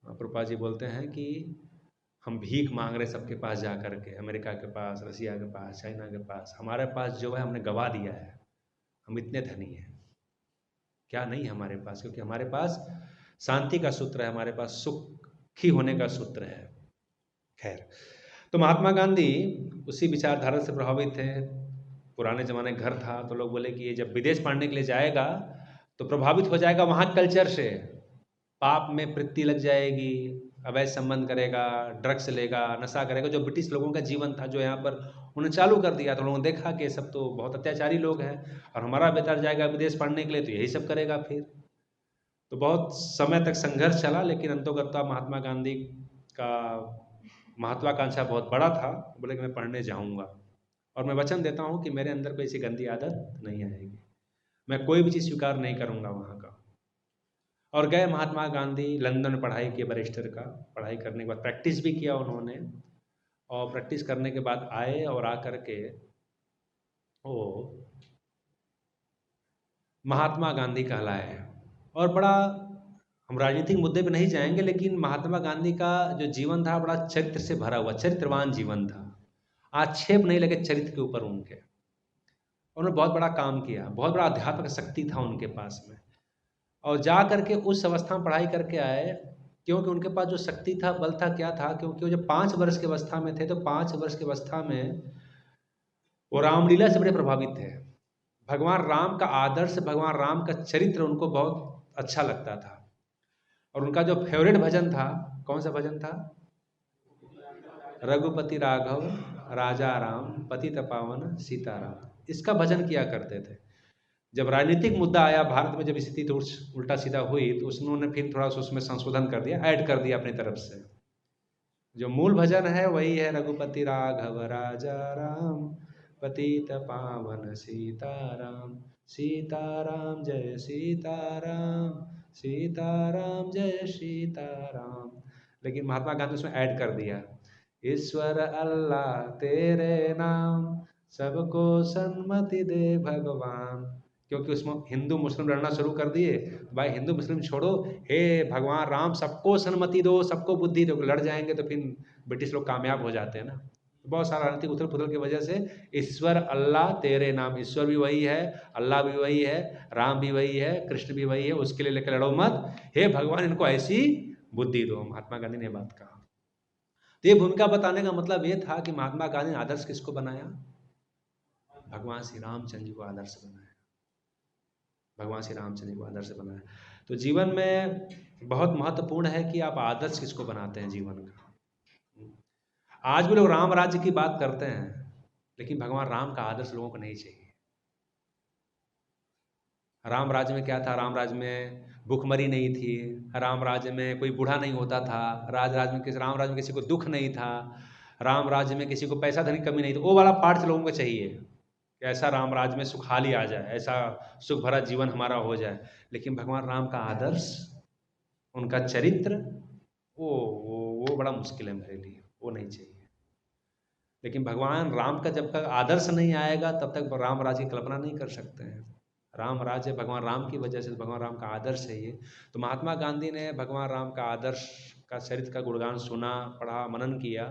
प्रभुपाद जी बोलते हैं कि हम भीख मांग रहे सबके पास जा कर के, अमेरिका के पास, रसिया के पास, चाइना के पास। हमारे पास जो है हमने गवा दिया है। हम इतने धनी हैं, क्या नहीं है हमारे पास, क्योंकि हमारे पास शांति का सूत्र है, हमारे पास सुखी होने का सूत्र है। खैर, तो महात्मा गांधी उसी विचारधारा से प्रभावित थे। पुराने ज़माने घर था, तो लोग बोले कि ये जब विदेश पढ़ने के लिए जाएगा तो प्रभावित हो जाएगा वहाँ के कल्चर से, पाप में वृत्ति लग जाएगी, अवैध संबंध करेगा, ड्रग्स लेगा, नशा करेगा। जो ब्रिटिश लोगों का जीवन था, जो यहाँ पर उन्होंने चालू कर दिया, तो लोगों ने देखा कि सब तो बहुत अत्याचारी लोग हैं, और हमारा बेटा जाएगा विदेश पढ़ने के लिए तो यही सब करेगा। फिर तो बहुत समय तक संघर्ष चला, लेकिन अंतोगत्वा महात्मा गांधी का महत्वाकांक्षा बहुत बड़ा था। बोले कि मैं पढ़ने जाऊँगा, और मैं वचन देता हूँ कि मेरे अंदर कोई ऐसी गंदी आदत नहीं आएगी, मैं कोई भी चीज़ स्वीकार नहीं करूँगा वहाँ का। और गए महात्मा गांधी, लंदन में पढ़ाई की, बैरिस्टर का पढ़ाई करने के बाद प्रैक्टिस भी किया उन्होंने, और प्रैक्टिस करने के बाद आए, और आकर के वो महात्मा गांधी कहलाए। और बड़ा, हम राजनीतिक मुद्दे पे नहीं जाएंगे, लेकिन महात्मा गांधी का जो जीवन था बड़ा चरित्र से भरा हुआ, चरित्रवान जीवन था। आक्षेप नहीं लगे चरित्र के ऊपर उनके। उन्होंने बहुत बड़ा काम किया, बहुत बड़ा आध्यात्मिक शक्ति था उनके पास में, और जा करके उस अवस्था में पढ़ाई करके आए, क्योंकि उनके पास जो शक्ति था, बल था, क्या था, क्योंकि वो जब 5 वर्ष की अवस्था में थे, तो 5 वर्ष की अवस्था में वो रामलीला से बड़े प्रभावित थे। भगवान राम का आदर्श, भगवान राम का चरित्र उनको बहुत अच्छा लगता था। और उनका जो फेवरेट भजन था, कौन सा भजन था? रघुपति राघव राजा राम, पतित पावन सीताराम। इसका भजन किया करते थे। जब राजनीतिक मुद्दा आया भारत में, जब स्थिति तो उल्टा सीधा हुई, तो उन्होंने फिर थोड़ा सा उसमें संशोधन कर दिया, ऐड कर दिया अपनी तरफ से। जो मूल भजन है वही है, रघुपति राघव राजा राम, पतित पावन सीताराम, सीताराम जय सीताराम, सीताराम जय सीताराम। लेकिन महात्मा गांधी उसमें ऐड कर दिया, ईश्वर अल्लाह तेरे नाम, सबको सन्मति दे भगवान। क्योंकि उसमें हिंदू मुस्लिम लड़ना शुरू कर दिए, भाई हिंदू मुस्लिम छोड़ो, हे भगवान राम सबको सन्मति दो, सबको बुद्धि दो। लड़ जाएंगे तो फिर ब्रिटिश लोग कामयाब हो जाते हैं ना। बहुत सारा राजनीतिक उथल पुथल की वजह से ईश्वर अल्लाह तेरे नाम, ईश्वर भी वही है, अल्लाह भी वही है, राम भी वही है, कृष्ण भी वही है, उसके लिए लेकर लड़ो मत, हे भगवान इनको ऐसी बुद्धि दो। महात्मा गांधी ने बात कहा। तो ये भूमिका बताने का मतलब ये था कि महात्मा गांधी ने आदर्श किसको बनाया? भगवान श्री रामचंद्र जी को आदर्श बनाया, भगवान श्री रामचंद्र जी को आदर्श बनाया। तो जीवन में बहुत महत्वपूर्ण है कि आप आदर्श किसको बनाते हैं जीवन का। आज भी लोग राम राज्य की बात करते हैं, लेकिन भगवान राम का आदर्श लोगों को नहीं चाहिए। राम राज्य में क्या था? राम राज्य में भूखमरी नहीं थी, राम राज्य में कोई बूढ़ा नहीं होता था, राम राज्य में किसी को दुख नहीं था, राम राज्य में किसी को पैसा धन की कमी नहीं थी। वो वाला पार्ट लोगों को चाहिए कि ऐसा राम राज में सुखाली आ जाए, ऐसा सुख भरा जीवन हमारा हो जाए। लेकिन भगवान राम का आदर्श, उनका चरित्र, वो बड़ा मुश्किल है मेरे लिए, वो नहीं चाहिए। लेकिन भगवान राम का जब तक आदर्श नहीं आएगा तब तक राम राज्य की कल्पना नहीं कर सकते हैं। राम राज्य भगवान राम की वजह से, भगवान राम का आदर्श है ये। तो महात्मा गांधी ने भगवान राम का आदर्श का चरित्र का गुणगान सुना, पढ़ा, मनन किया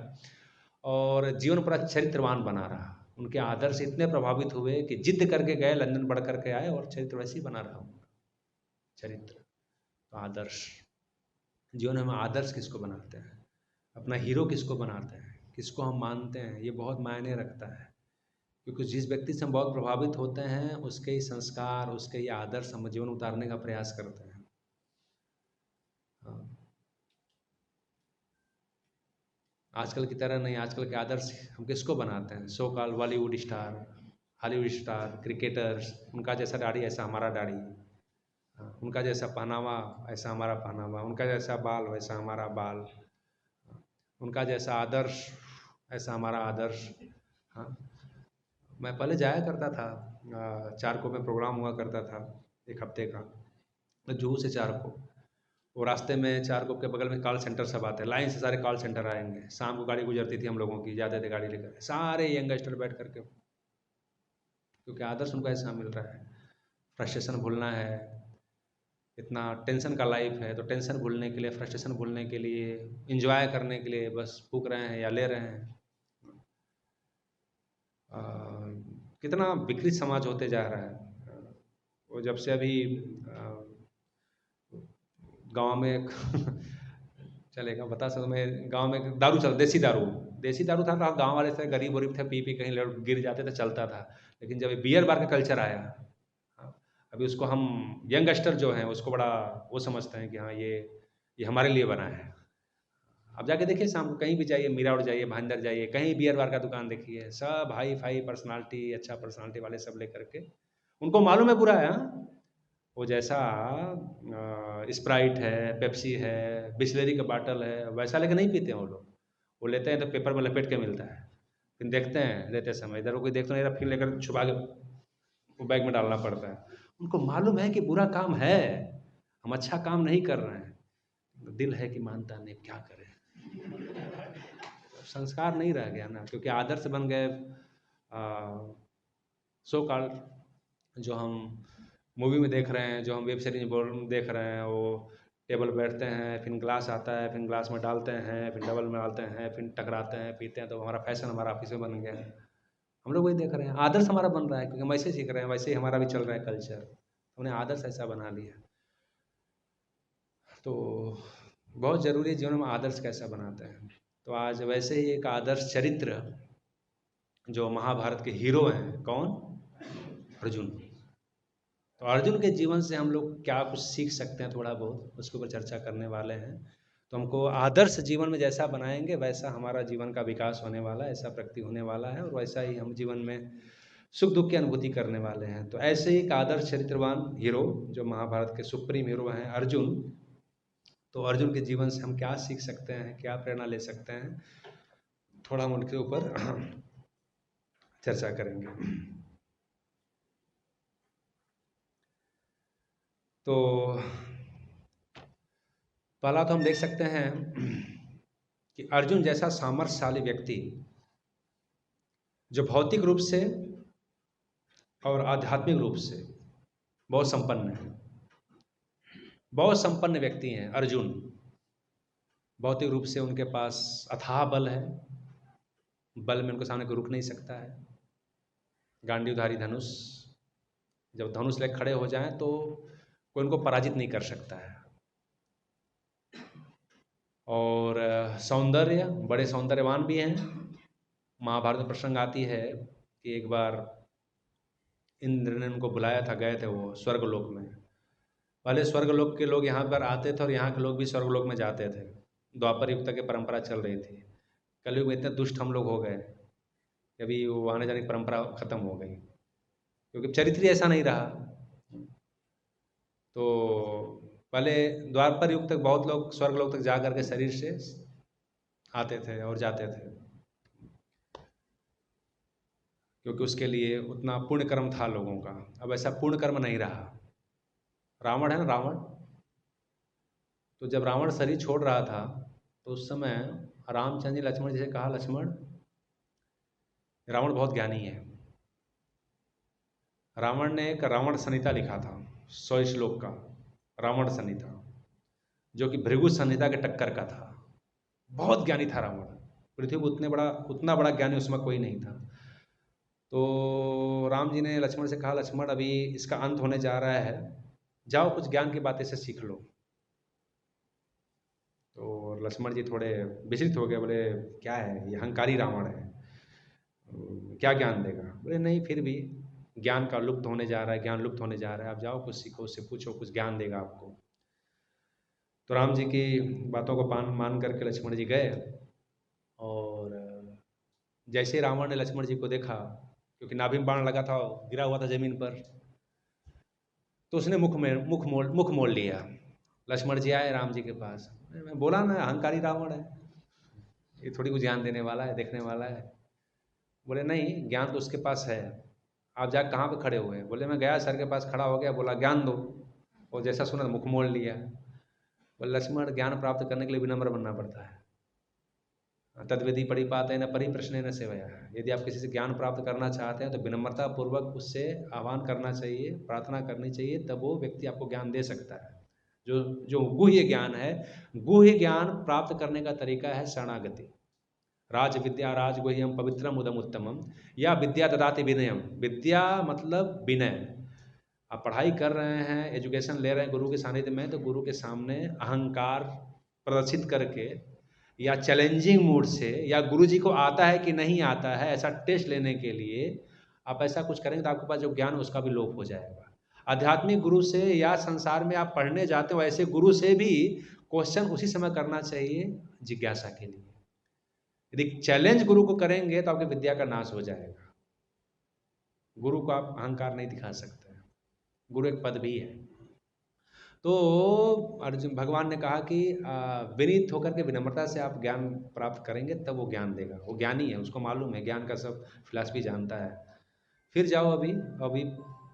और जीवन पूरा चरित्रवान बना रहा। उनके आदर्श इतने प्रभावित हुए कि जिद करके गए, लंदन बढ़ करके आए और चरित्र वैसे ही बना रहा उनका चरित्र। तो आदर्श जीवन में हम आदर्श किसको बनाते हैं, अपना हीरो किसको बनाते हैं, किसको हम मानते हैं, ये बहुत मायने रखता है। क्योंकि जिस व्यक्ति से हम बहुत प्रभावित होते हैं उसके ही संस्कार, उसके ही आदर्श हम जीवन उतारने का प्रयास करते हैं। हाँ। आजकल की तरह नहीं, आजकल के आदर्श हम किसको बनाते हैं, so called Bollywood star, Hollywood star, cricketers, उनका जैसा दाढ़ी ऐसा हमारा दाढ़ी, उनका जैसा पहनावा ऐसा हमारा पहनावा, उनका जैसा बाल वैसा हमारा बाल, उनका जैसा आदर्श ऐसा हमारा आदर्श। हाँ, मैं पहले जाया करता था, चारकोप में प्रोग्राम हुआ करता था एक हफ्ते का, तो जुहू से चारकोप, वो रास्ते में चारकोप के बगल में कॉल सेंटर सब आते हैं, लाइन से सारे कॉल सेंटर आएंगे। शाम को गाड़ी गुजरती थी हम लोगों की, जाते थे गाड़ी लेकर, सारे यंगस्टर बैठ करके, क्योंकि आदर्श उनको ऐसा मिल रहा है। फ्रस्ट्रेशन भूलना है, इतना टेंशन का लाइफ है, तो टेंशन भूलने के लिए, फ्रस्ट्रेशन भूलने के लिए, इंजॉय करने के लिए बस फूक रहे हैं या ले रहे हैं। कितना विकृत समाज होते जा रहा है। वो जब से अभी गांव में चलेगा बता सकता मैं, गांव में दारू चल, देसी दारू था, गांव वाले थे गरीब वरीब थे, पी पी कहीं गिर जाते थे, चलता था। लेकिन जब बियर बार का कल्चर आया, अभी उसको हम यंगस्टर जो हैं उसको बड़ा वो समझते हैं कि हाँ ये हमारे लिए बना है। आप जाके देखिए, शाम को कहीं भी जाइए, मीरा रोड जाइए, भांडर जाइए, कहीं बियर बार का दुकान देखिए, सब हाई फाई पर्सनालिटी, अच्छा पर्सनालिटी वाले सब लेकर के, उनको मालूम है बुरा है। हाँ, वो जैसा स्प्राइट है, पेप्सी है, बिस्लेरी का बाटल है, वैसा लेके नहीं पीते हैं वो लोग। वो लेते हैं तो पेपर में लपेट के मिलता है, फिर देखते हैं लेते समय इधर कोई देखते नहीं, फिर लेकर छुपा के वो बैग में डालना पड़ता है। उनको मालूम है कि बुरा काम है, हम अच्छा काम नहीं कर रहे हैं, दिल है कि मानता नहीं, क्या करें। संस्कार नहीं रह गया ना, क्योंकि आदर्श बन गए सो कॉल्ड, जो हम मूवी में देख रहे हैं, जो हम वेब सीरीज में देख रहे हैं, वो टेबल बैठते हैं, फिर ग्लास आता है, फिर ग्लास में डालते हैं, फिर डबल में डालते हैं, फिर टकराते हैं, पीते हैं, तो हमारा फैशन हमारा ऑफिस में बन गया है। हम लोग वही देख रहे हैं, आदर्श हमारा बन रहा है, क्योंकि हम वैसे सीख रहे हैं, वैसे ही हमारा भी चल रहा है कल्चर, हमने आदर्श ऐसा बना लिया। तो बहुत ज़रूरी है जीवन में आदर्श कैसा बनाते हैं। तो आज वैसे ही एक आदर्श चरित्र जो महाभारत के हीरो हैं, कौन, अर्जुन। तो अर्जुन के जीवन से हम लोग क्या कुछ सीख सकते हैं, थोड़ा बहुत उसके ऊपर चर्चा करने वाले हैं। तो हमको आदर्श जीवन में जैसा बनाएंगे वैसा हमारा जीवन का विकास होने वाला है, ऐसा प्रगति होने वाला है, और वैसा ही हम जीवन में सुख दुख की अनुभूति करने वाले हैं। तो ऐसे ही एक आदर्श चरित्रवान हीरो जो महाभारत के सुप्रीम हीरो हैं, अर्जुन। तो अर्जुन के जीवन से हम क्या सीख सकते हैं, क्या प्रेरणा ले सकते हैं, थोड़ा हम उनके ऊपर चर्चा करेंगे। तो पहला तो हम देख सकते हैं कि अर्जुन जैसा सामर्थ्यशाली व्यक्ति जो भौतिक रूप से और आध्यात्मिक रूप से बहुत संपन्न है, बहुत संपन्न व्यक्ति हैं अर्जुन। भौतिक रूप से उनके पास अथाह बल है, बल में उनके सामने कोई रुक नहीं सकता है। गांडीवधारी धनुष, जब धनुष लेकर खड़े हो जाएं तो कोई उनको पराजित नहीं कर सकता है। और सौंदर्य, बड़े सौंदर्यवान भी हैं। महाभारत में प्रसंग आती है कि एक बार इंद्र ने उनको बुलाया था, गए थे वो स्वर्गलोक में। पहले स्वर्गलोक के लोग यहाँ पर आते थे और यहाँ के लोग भी स्वर्गलोक में जाते थे। द्वापर युग तक की परंपरा चल रही थी। कलयुग में इतने दुष्ट हम लोग हो गए कि अभी वो आने जाने की परंपरा खत्म हो गई, क्योंकि चरित्र ऐसा नहीं रहा। तो पहले द्वापर युग तक बहुत लोग स्वर्गलोक तक जा करके शरीर से आते थे और जाते थे। क्योंकि उसके लिए उतना पुण्य कर्म था लोगों का। अब ऐसा पुण्य कर्म नहीं रहा। रावण है ना, रावण, तो जब रावण शरीर छोड़ रहा था तो उस समय रामचंद्र जी लक्ष्मण जी से कहा, लक्ष्मण, रावण बहुत ज्ञानी है। रावण ने एक रावण संहिता लिखा था, 100 श्लोक का रावण संहिता, जो कि भृगु संहिता के टक्कर का था। बहुत ज्ञानी था रावण, पृथ्वी में उतना बड़ा ज्ञानी उसमें कोई नहीं था। तो राम जी ने लक्ष्मण से कहा, लक्ष्मण, अभी इसका अंत होने जा रहा है, जाओ कुछ ज्ञान की बातें से सीख लो। तो लक्ष्मण जी थोड़े विचलित हो गए, बोले क्या है ये, अहंकारी रावण है, क्या ज्ञान देगा। बोले नहीं, फिर भी ज्ञान का लुप्त होने जा रहा है, ज्ञान लुप्त होने जा रहा है, आप जाओ कुछ सीखो, उससे पूछो, कुछ ज्ञान देगा आपको। तो राम जी की बातों को मान करके लक्ष्मण जी गए, और जैसे रावण ने लक्ष्मण जी को देखा, क्योंकि नाभि में बाण लगा था, गिरा हुआ था जमीन पर, तो उसने मुख मोड़ लिया। लक्ष्मण जी आए राम जी के पास, मैं बोला ना अहंकारी रावण है, ये थोड़ी कुछ ज्ञान देने वाला है, देखने वाला है। बोले नहीं, ज्ञान तो उसके पास है, आप जा कहाँ पे खड़े हुए हैं। बोले मैं गया सर के पास खड़ा हो गया, बोला ज्ञान दो, और जैसा सुना मुख मोड़ लिया। बोले लक्ष्मण, ज्ञान प्राप्त करने के लिए विनम्र बनना पड़ता है। तद्विधि परिपातेन न परिप्रश्नेन सेवया। यदि आप किसी से ज्ञान प्राप्त करना चाहते हैं तो विनम्रता पूर्वक उससे आह्वान करना चाहिए, प्रार्थना करनी चाहिए, तब वो व्यक्ति आपको ज्ञान दे सकता है। जो जो गुह्य ज्ञान है, गुह्य ज्ञान प्राप्त करने का तरीका है शरणागति। राज विद्या राज गुह्यम पवित्रम उदम उत्तमम, या विद्या ददाति विनयम। विद्या मतलब विनय। आप पढ़ाई कर रहे हैं, एजुकेशन ले रहे हैं गुरु के सानिध्य में, तो गुरु के सामने अहंकार प्रदर्शित करके या चैलेंजिंग मूड से, या गुरु जी को आता है कि नहीं आता है, ऐसा टेस्ट लेने के लिए आप ऐसा कुछ करेंगे तो आपके पास जो ज्ञान है उसका भी लोप हो जाएगा। आध्यात्मिक गुरु से या संसार में आप पढ़ने जाते हो ऐसे गुरु से भी क्वेश्चन उसी समय करना चाहिए, जिज्ञासा के लिए। यदि चैलेंज गुरु को करेंगे तो आपकी विद्या का नाश हो जाएगा। गुरु को आप अहंकार नहीं दिखा सकते, गुरु एक पद भी है। तो अर्जुन भगवान ने कहा कि विनीत होकर के विनम्रता से आप ज्ञान प्राप्त करेंगे तब वो ज्ञान देगा। वो ज्ञानी है, उसको मालूम है, ज्ञान का सब फिलॉसफी जानता है। फिर जाओ, अभी अभी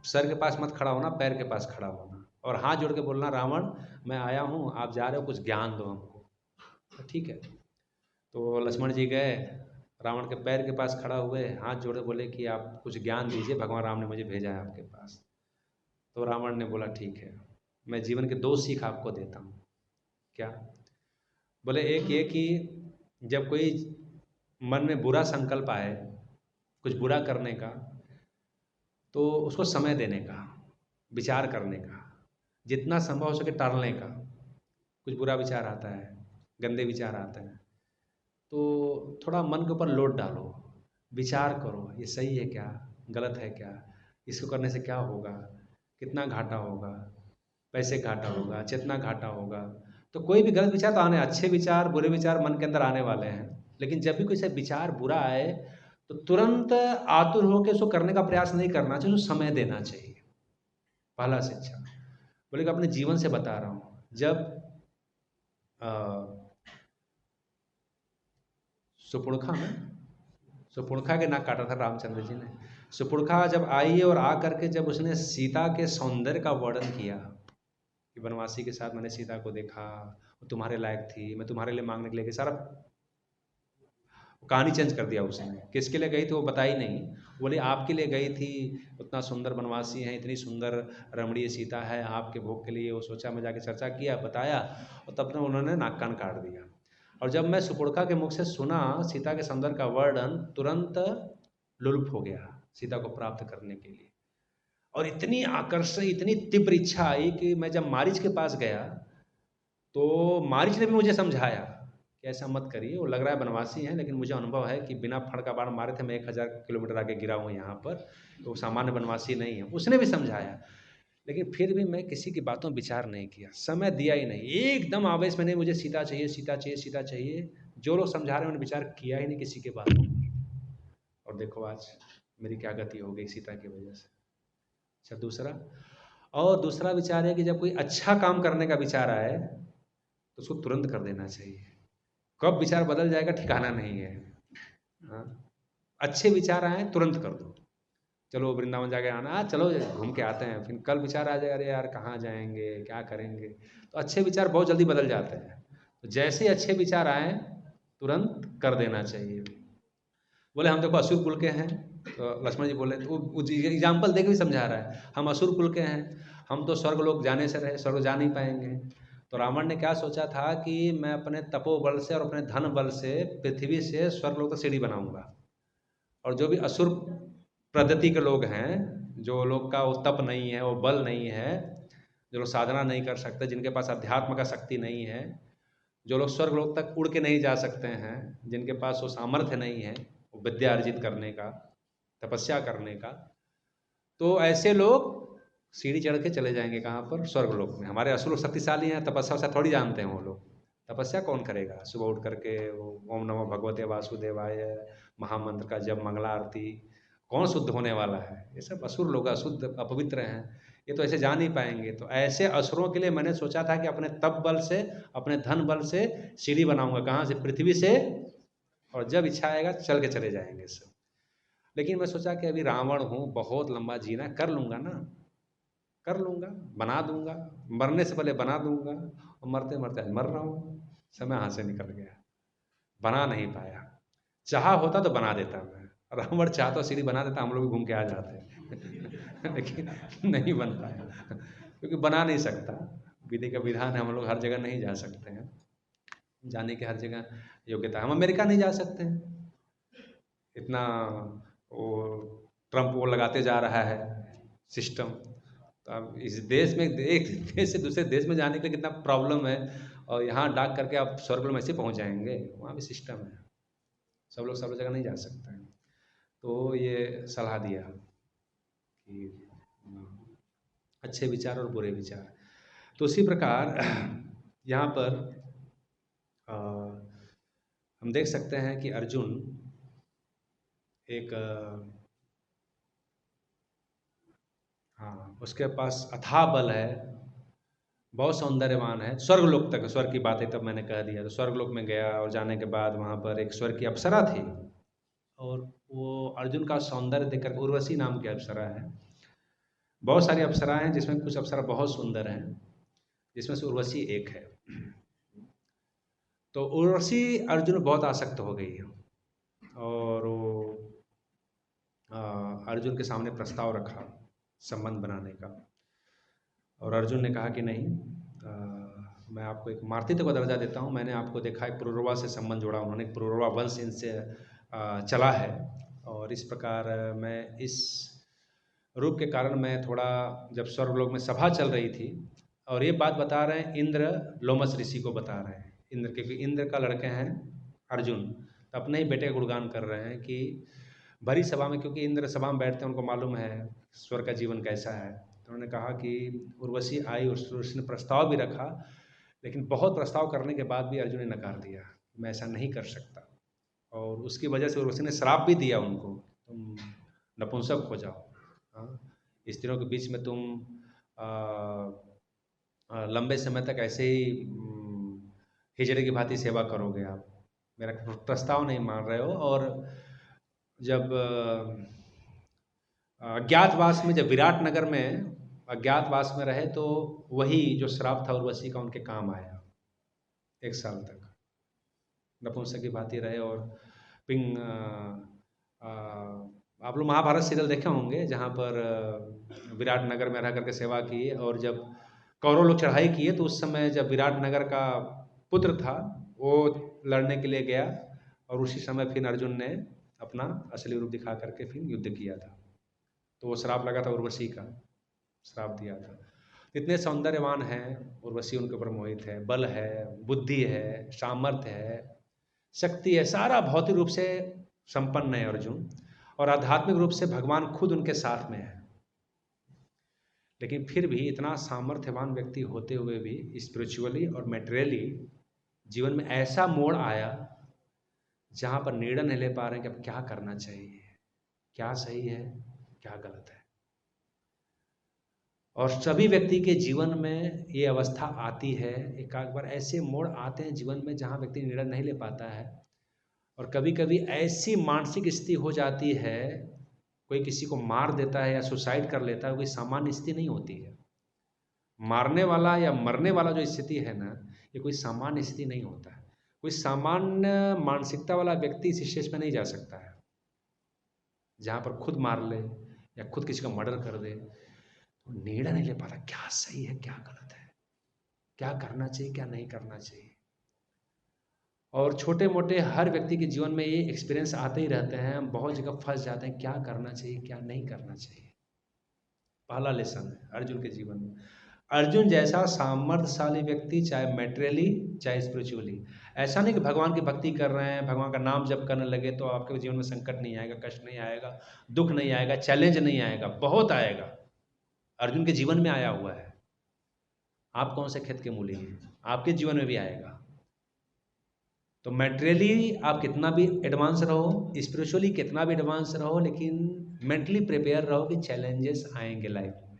सर के पास मत खड़ा होना, पैर के पास खड़ा होना, और हाथ जोड़ के बोलना, रावण मैं आया हूँ, आप जा रहे हो, कुछ ज्ञान दो हमको। तो ठीक है। तो लक्ष्मण जी गए, रावण के पैर के पास खड़ा हुए, हाथ जोड़े, बोले कि आप कुछ ज्ञान दीजिए, भगवान राम ने मुझे भेजा है आपके पास। तो रावण ने बोला ठीक है, मैं जीवन के 2 सीख आपको देता हूँ। क्या? बोले एक ये कि जब कोई मन में बुरा संकल्प आए कुछ बुरा करने का, तो उसको समय देने का, विचार करने का, जितना संभव हो सके टालने का। कुछ बुरा विचार आता है, गंदे विचार आते हैं, तो थोड़ा मन के ऊपर लोड डालो, विचार करो, ये सही है क्या, गलत है क्या, इसको करने से क्या होगा, कितना घाटा होगा, पैसे घाटा होगा, चेतना घाटा होगा। तो कोई भी गलत विचार तो आने, अच्छे विचार बुरे विचार मन के अंदर आने वाले हैं, लेकिन जब भी कोई सा विचार बुरा आए तो तुरंत आतुर होकर उसको करने का प्रयास नहीं करना चाहिए, उसको समय देना चाहिए। पहला शिक्षा। बोले कि अपने जीवन से बता रहा हूँ, जब सुपुणखा के नाक काटा था रामचंद्र जी ने। सुपुणखा जब आई और आ करके जब उसने सीता के सौंदर्य का वर्णन किया कि वनवासी के साथ मैंने सीता को देखा, वो तुम्हारे लायक थी, मैं तुम्हारे लिए मांगने के लिए गई, सारा कहानी चेंज कर दिया उसने। किसके लिए गई थी वो बताई नहीं, बोले आपके लिए गई थी, उतना सुंदर वनवासी हैं, इतनी सुंदर रमणीय सीता है, आपके भोग के लिए वो सोचा, मैं जाके चर्चा किया, बताया, और तब तक उन्होंने नाक कान काट दिया। और जब मैं सुपुड़का के मुख से सुना सीता के सौंदर्य का वर्णन, तुरंत लुप्त हो गया सीता को प्राप्त करने के लिए। और इतनी आकर्षण, इतनी तीव्र इच्छा आई कि मैं जब मारीच के पास गया तो मारीच ने भी मुझे समझाया कि ऐसा मत करिए, वो लग रहा है वनवासी हैं, लेकिन मुझे अनुभव है कि बिना फड़ का बाण मारे थे मैं 1000 किलोमीटर आगे गिरा हूँ यहाँ पर, तो सामान्य वनवासी नहीं है। उसने भी समझाया, लेकिन फिर भी मैं किसी की बातों विचार नहीं किया, समय दिया ही नहीं, एकदम आवेश में, नहीं मुझे सीता चाहिए, सीता चाहिए, सीता चाहिए। जो लोग समझा रहे हैं उन्होंने विचार किया ही नहीं किसी के बातों में, और देखो आज मेरी क्या गति हो गई सीता की वजह से। अच्छा, दूसरा विचार है कि जब कोई अच्छा काम करने का विचार आए तो उसको तुरंत कर देना चाहिए। कब विचार बदल जाएगा ठिकाना नहीं है। हाँ, अच्छे विचार आए तुरंत कर दो। चलो वृंदावन जाके आना, चलो घूम के आते हैं। फिर कल विचार आ जाए, अरे यार कहाँ जाएंगे, क्या करेंगे। तो अच्छे विचार बहुत जल्दी बदल जाते हैं। तो जैसे ही अच्छे विचार आए तुरंत कर देना चाहिए। बोले हम देखो असुर कुल के हैं, तो लक्ष्मण जी बोले, तो वो एग्जाम्पल दे के भी समझा रहा है, हम असुर कुल के हैं, हम तो स्वर्ग लोक जाने से रहे, स्वर्ग जा नहीं पाएंगे। तो रावण ने क्या सोचा था कि मैं अपने तपोबल से और अपने धन बल से पृथ्वी से स्वर्ग लोक तक सीढ़ी बनाऊंगा, और जो भी असुर प्रगति के लोग हैं, जो लोग का वो तप नहीं है, वो बल नहीं है, जो लोग साधना नहीं कर सकते, जिनके पास अध्यात्म का शक्ति नहीं है, जो लोग स्वर्ग लोक तक उड़ के नहीं जा सकते हैं, जिनके पास वो सामर्थ्य नहीं है वो विद्या अर्जित करने का, तपस्या करने का, तो ऐसे लोग सीढ़ी चढ़ के चले जाएंगे कहाँ पर, स्वर्ग लोक में। हमारे असुर लोग शक्तिशाली हैं, तपस्या वस्या थोड़ी जानते हैं वो लोग, तपस्या कौन करेगा। सुबह उठ करके वो ओम नमो भगवते वासुदेवाय महामंत्र का जब, मंगला आरती, कौन शुद्ध होने वाला है। ये सब असुर लोग अशुद्ध अपवित्र हैं, ये तो ऐसे जा नहीं पाएंगे। तो ऐसे असुरों के लिए मैंने सोचा था कि अपने तप बल से, अपने धन बल से सीढ़ी बनाऊंगा, कहाँ से, पृथ्वी से, और जब इच्छा आएगा चल के चले जाएंगे सब। लेकिन मैं सोचा कि अभी रावण हूँ, बहुत लंबा जीना, कर लूँगा ना, कर लूँगा, बना दूंगा, मरने से पहले बना दूंगा, और मरते मरते मर रहा हूँ, समय हाथ से निकल गया, बना नहीं पाया। चाहा होता तो बना देता मैं, रावण चाहता तो सीढ़ी बना देता, हम लोग भी घूम के आ जाते लेकिन नहीं बन पाया, क्योंकि बना नहीं सकता, विधि का विधान है, हम लोग हर जगह नहीं जा सकते हैं, जाने की हर जगह योग्यता। हम अमेरिका नहीं जा सकते हैं, इतना वो ट्रम्प वो लगाते जा रहा है सिस्टम। तो अब इस देश में, एक देश से दूसरे देश में जाने के लिए कितना प्रॉब्लम है, और यहाँ डाक करके आप स्वर्ग में ऐसे पहुँच जाएंगे, वहाँ भी सिस्टम है, सब लोग सब जगह नहीं जा सकते हैं। तो ये सलाह दिया कि अच्छे विचार और बुरे विचार। तो उसी प्रकार यहाँ पर हम देख सकते हैं कि अर्जुन एक हाँ, उसके पास अथाह बल है, बहुत सौंदर्यवान है, स्वर्ग लोक तक, स्वर्ग की बात है तब मैंने कह दिया। तो स्वर्ग लोक में गया, और जाने के बाद वहाँ पर एक स्वर्ग की अप्सरा थी, और वो अर्जुन का सौंदर्य देखकर, उर्वशी नाम की अप्सरा है, बहुत सारी अप्सराएं हैं जिसमें कुछ अप्सरा बहुत सुंदर हैं, जिसमें से उर्वशी एक है। तो उर्वशी अर्जुन बहुत आसक्त हो गई है, और वो अर्जुन के सामने प्रस्ताव रखा संबंध बनाने का, और अर्जुन ने कहा कि नहीं, मैं आपको एक मार्तित्व का दर्जा देता हूँ, मैंने आपको देखा है, पुरुरवा से संबंध जोड़ा उन्होंने, पुरुरवा वंश इनसे चला है, और इस प्रकार मैं इस रूप के कारण मैं थोड़ा, जब स्वर्गलोक में सभा चल रही थी, और ये बात बता रहे हैं इंद्र लोमस ऋषि को बता रहे हैं, इंद्र, क्योंकि इंद्र का लड़के हैं अर्जुन, तो अपने ही बेटे का गुणगान कर रहे हैं कि भरी सभा में, क्योंकि इंद्र सभा में बैठते हैं, उनको मालूम है स्वर्ग का जीवन कैसा है। तो उन्होंने कहा कि उर्वशी आई, उसने प्रस्ताव भी रखा, लेकिन बहुत प्रस्ताव करने के बाद भी अर्जुन ने नकार दिया, मैं ऐसा नहीं कर सकता, और उसकी वजह से उर्वशी ने श्राप भी दिया उनको, तुम नपुंसक हो जाओ, हाँ, स्त्रियों के बीच में तुम लंबे समय तक ऐसे ही हिजड़े की भांति सेवा करोगे, आप मेरा प्रस्ताव नहीं मान रहे हो। और जब अज्ञातवास में, जब विराट नगर में अज्ञातवास में रहे, तो वही जो श्राप था उर्वशी का उनके काम आया, 1 साल तक नपुंसक की भांति रहे। और पिंग आप लोग महाभारत सीरियल देखे होंगे, जहाँ पर विराट नगर में रह करके सेवा की, और जब कौरव लोग चढ़ाई किए, तो उस समय जब विराट नगर का पुत्र था वो लड़ने के लिए गया, और उसी समय फिर अर्जुन ने अपना असली रूप दिखा करके फिर युद्ध किया था, तो वो श्राप लगा था, उर्वशी का श्राप दिया था। इतने सौंदर्यवान हैं उर्वशी, उनके ऊपर मोहित है, बल है, बुद्धि है, सामर्थ्य है, शक्ति है, सारा भौतिक रूप से संपन्न है अर्जुन, और आध्यात्मिक रूप से भगवान खुद उनके साथ में है। लेकिन फिर भी इतना सामर्थ्यवान व्यक्ति होते हुए भी स्पिरिचुअली और मेटेरियली जीवन में ऐसा मोड़ आया जहाँ पर निर्णय नहीं ले पा रहे हैं कि अब क्या करना चाहिए, क्या सही है, क्या गलत है। और सभी व्यक्ति के जीवन में ये अवस्था आती है, एक बार ऐसे मोड़ आते हैं जीवन में जहाँ व्यक्ति निर्णय नहीं ले पाता है, और कभी कभी ऐसी मानसिक स्थिति हो जाती है कोई किसी को मार देता है या सुसाइड कर लेता है, कोई सामान्य स्थिति नहीं होती है। मारने वाला या मरने वाला जो स्थिति है ना, ये कोई सामान्य स्थिति नहीं होता है। कोई सामान्य मानसिकता वाला व्यक्ति इस स्टेज पे नहीं जा सकता है, जहाँ पर खुद मार ले या खुद किसी का मर्डर कर दे। तो निर्णय नहीं ले पाता क्या सही है क्या गलत है, क्या करना चाहिए क्या नहीं करना चाहिए। और छोटे मोटे हर व्यक्ति के जीवन में ये एक्सपीरियंस आते ही रहते हैं, हम बहुत जगह फंस जाते हैं क्या करना चाहिए क्या नहीं करना चाहिए। पहला लेसन है अर्जुन के जीवन में। अर्जुन जैसा सामर्थ्यशाली व्यक्ति, चाहे मैटेरियली चाहे स्पिरिचुअली, ऐसा नहीं कि भगवान की भक्ति कर रहे हैं, भगवान का नाम जप करने लगे तो आपके जीवन में संकट नहीं आएगा, कष्ट नहीं आएगा, दुख नहीं आएगा, चैलेंज नहीं आएगा, बहुत आएगा। अर्जुन के जीवन में आया हुआ है। आप कौन से खेत के मूली हैं, आपके जीवन में भी आएगा। तो मैटेरियली आप कितना भी एडवांस रहो, स्पिरिचुअली कितना भी एडवांस रहो, लेकिन मेंटली प्रिपेयर रहो कि चैलेंजेस आएंगे लाइफ में,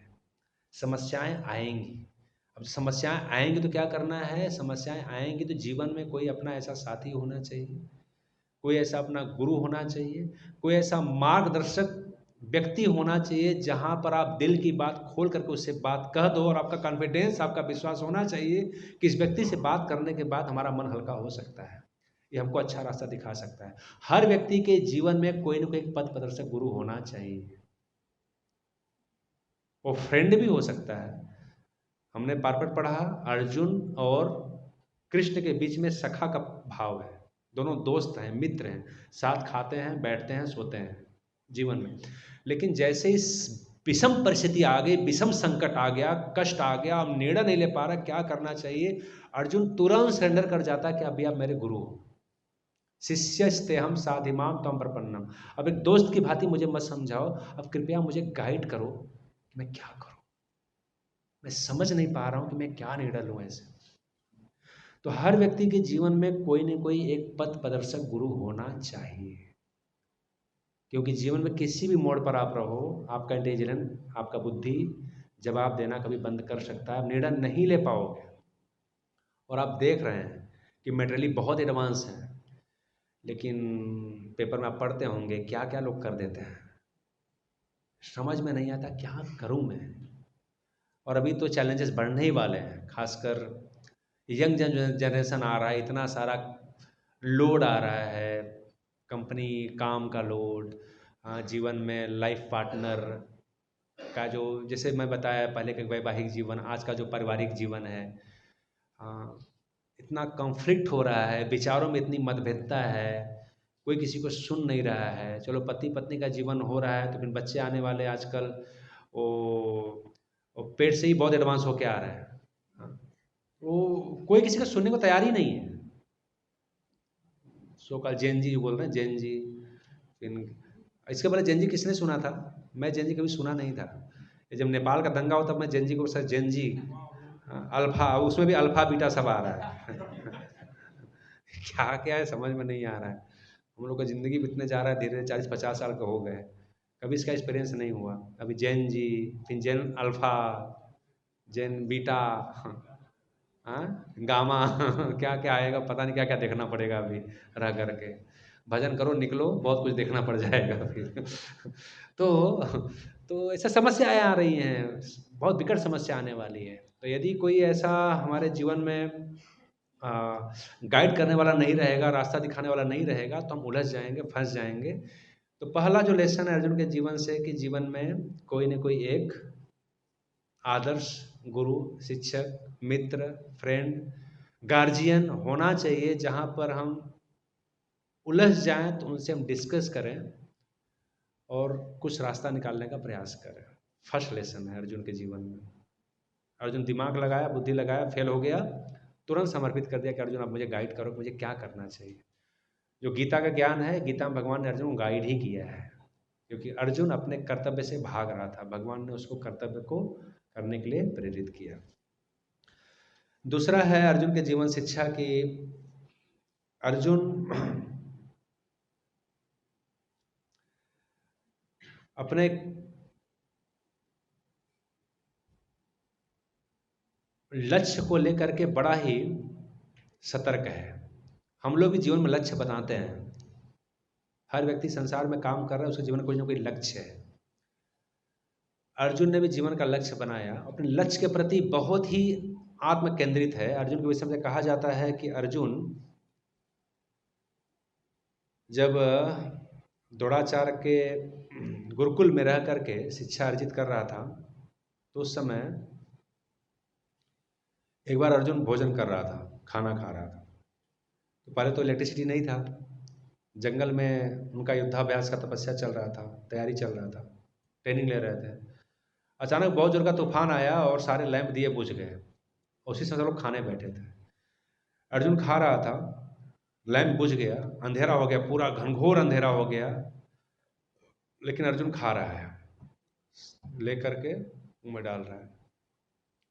समस्याएं आएंगी। अब समस्याएं आएंगी तो क्या करना है, समस्याएं आएंगी तो जीवन में कोई अपना ऐसा साथी होना चाहिए, कोई ऐसा अपना गुरु होना चाहिए, कोई ऐसा मार्गदर्शक व्यक्ति होना चाहिए जहाँ पर आप दिल की बात खोल करके उससे बात कह दो और आपका कॉन्फिडेंस, आपका विश्वास होना चाहिए कि इस व्यक्ति से बात करने के बाद हमारा मन हल्का हो सकता है, ये हमको अच्छा रास्ता दिखा सकता है। हर व्यक्ति के जीवन में कोई ना कोई पथ प्रदर्शक गुरु होना चाहिए। वो फ्रेंड भी हो सकता है। हमने पार्पट पढ़ा, अर्जुन और कृष्ण के बीच में सखा का भाव है, दोनों दोस्त हैं, मित्र हैं, साथ खाते हैं, बैठते हैं, सोते हैं जीवन में। लेकिन जैसे इस विषम परिस्थिति आ गई, विषम संकट आ गया, कष्ट आ गया, अब निर्णय नहीं ले पा रहा क्या करना चाहिए, अर्जुन तुरंत सरेंडर कर जाता कि अभी आप मेरे गुरु हो, शिष्यस्ते हम साधिमाम तम प्रपन्नम। अब एक दोस्त की भांति मुझे मत समझाओ, अब कृपया मुझे गाइड करो कि मैं क्या करूं, मैं समझ नहीं पा रहा हूं कि मैं क्या निर्णय लूं ऐसे। तो हर व्यक्ति के जीवन में कोई न कोई एक पथ प्रदर्शक गुरु होना चाहिए, क्योंकि जीवन में किसी भी मोड़ पर आप रहो, आपका इंटेलिजेंस, आपका बुद्धि जवाब देना कभी बंद कर सकता है, आप निर्णय नहीं ले पाओगे। और आप देख रहे हैं कि मेटेरियली बहुत एडवांस है, लेकिन पेपर में आप पढ़ते होंगे क्या क्या लोग कर देते हैं, समझ में नहीं आता क्या करूं मैं। और अभी तो चैलेंजेस बढ़ने ही वाले हैं, खासकर यंग जनरेशन आ रहा है, इतना सारा लोड आ रहा है, कंपनी काम का लोड, जीवन में लाइफ पार्टनर का जो, जैसे मैं बताया पहले का वैवाहिक जीवन, आज का जो पारिवारिक जीवन है, इतना कॉन्फ्लिक्ट हो रहा है, विचारों में इतनी मतभेदता है, कोई किसी को सुन नहीं रहा है। चलो पति पत्नी का जीवन हो रहा है तो फिर बच्चे आने वाले आजकल वो पेट से ही बहुत एडवांस होके आ रहा है, वो कोई किसी का सुनने को तैयार ही नहीं है। सो कॉल जैन जी बोल रहे हैं, जैन जी। इसके पहले जैन जी किसने सुना था? मैं जैन जी कभी सुना नहीं था। जब नेपाल का दंगा हो तब मैं जैन जी को सर जैन जी अल्फा, उसमें भी अल्फा बीटा सब आ रहा है क्या क्या है समझ में नहीं आ रहा है। हम लोग का ज़िंदगी बीतने जा रहा है, धीरे धीरे 40-50 साल का हो गए, कभी इसका एक्सपीरियंस नहीं हुआ। अभी जैन जी, फिर Jain alpha, Jain beta, gamma क्या क्या आएगा पता नहीं, क्या क्या देखना पड़ेगा अभी रह करके। भजन करो निकलो, बहुत कुछ देखना पड़ जाएगा फिर तो ऐसा समस्याएं आ रही हैं, बहुत विकट समस्या आने वाली है। तो यदि कोई ऐसा हमारे जीवन में गाइड करने वाला नहीं रहेगा, रास्ता दिखाने वाला नहीं रहेगा, तो हम उलझ जाएंगे, फंस जाएंगे। तो पहला जो लेसन है अर्जुन के जीवन से कि जीवन में कोई न कोई एक आदर्श गुरु, शिक्षक, मित्र, फ्रेंड, गार्जियन होना चाहिए, जहाँ पर हम उलझ जाएं तो उनसे हम डिस्कस करें और कुछ रास्ता निकालने का प्रयास करें। फर्स्ट लेसन है अर्जुन के जीवन में। अर्जुन दिमाग लगाया, बुद्धि लगाया, फेल हो गया, तुरंत समर्पित कर दिया कि अर्जुन आप मुझे गाइड करो, मुझे क्या करना चाहिए। जो गीता का ज्ञान है, गीता में भगवान ने अर्जुन को गाइड ही किया है, क्योंकि अर्जुन अपने कर्तव्य से भाग रहा था, भगवान ने उसको कर्तव्य को करने के लिए प्रेरित किया। दूसरा है अर्जुन के जीवन शिक्षा की अर्जुन अपने लक्ष्य को लेकर के बड़ा ही सतर्क है। हम लोग भी जीवन में लक्ष्य बनाते हैं, हर व्यक्ति संसार में काम कर रहा है, उसके जीवन में कुछ ना कोई लक्ष्य है। अर्जुन ने भी जीवन का लक्ष्य बनाया, अपने लक्ष्य के प्रति बहुत ही आत्म केंद्रित है। अर्जुन के विषय में कहा जाता है कि अर्जुन जब द्रोणाचार्य के गुरुकुल में रह करके शिक्षा अर्जित कर रहा था, तो उस समय एक बार अर्जुन भोजन कर रहा था, खाना खा रहा था। तो पहले तो इलेक्ट्रिसिटी नहीं था, जंगल में उनका युद्धाभ्यास का तपस्या चल रहा था, तैयारी चल रहा था, ट्रेनिंग ले रहे थे। अचानक बहुत जोर का तूफान आया और सारे लैंप दिए बुझ गए। उसी समय लोग खाने बैठे थे। अर्जुन खा रहा था, लैंप बुझ गया, अंधेरा हो गया, पूरा घनघोर अंधेरा हो गया, लेकिन अर्जुन खा रहा है, लेकर के मुंह में डाल रहा है।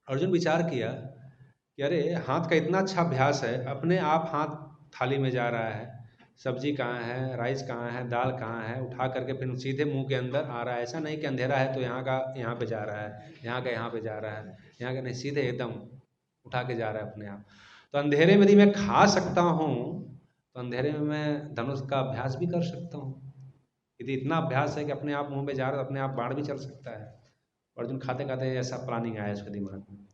अर्जुन विचार किया कि अरे हाथ का इतना अच्छा अभ्यास है, अपने आप हाथ थाली में जा रहा है, सब्जी कहाँ है, राइस कहाँ है, दाल कहाँ है, उठा करके फिर सीधे मुंह के अंदर आ रहा है। ऐसा नहीं कि अंधेरा है तो यहाँ का यहाँ पे जा रहा है, यहाँ का यहाँ पे जा रहा है, यहाँ का नहीं, सीधे एकदम उठा के जा रहा है अपने आप। तो अंधेरे में यदि मैं खा सकता हूँ तो अंधेरे में मैं धनुष का अभ्यास भी कर सकता हूँ। यदि इतना अभ्यास है कि अपने आप मुंह में जा रहा है तो अपने आप बाढ़ भी चल सकता है। अर्जुन खाते खाते ऐसा प्लानिंग आया उसके दिमाग में।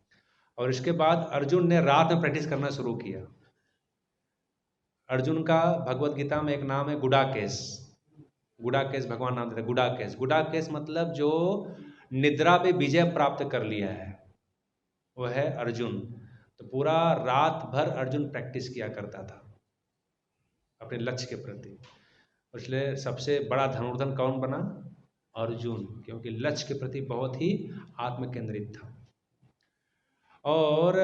और इसके बाद अर्जुन ने रात में प्रैक्टिस करना शुरू किया। अर्जुन का भगवत गीता में एक नाम है गुडाकेश। गुडाकेश भगवान नाम देते हैं, गुडाकेश। गुडाकेश मतलब जो निद्रा पे विजय प्राप्त कर लिया है, वो है अर्जुन। तो पूरा रात भर अर्जुन प्रैक्टिस किया करता था अपने लक्ष्य के प्रति। इसलिए सबसे बड़ा धनुर्धर कौन बना? अर्जुन, क्योंकि लक्ष्य के प्रति बहुत ही आत्म केंद्रित था। और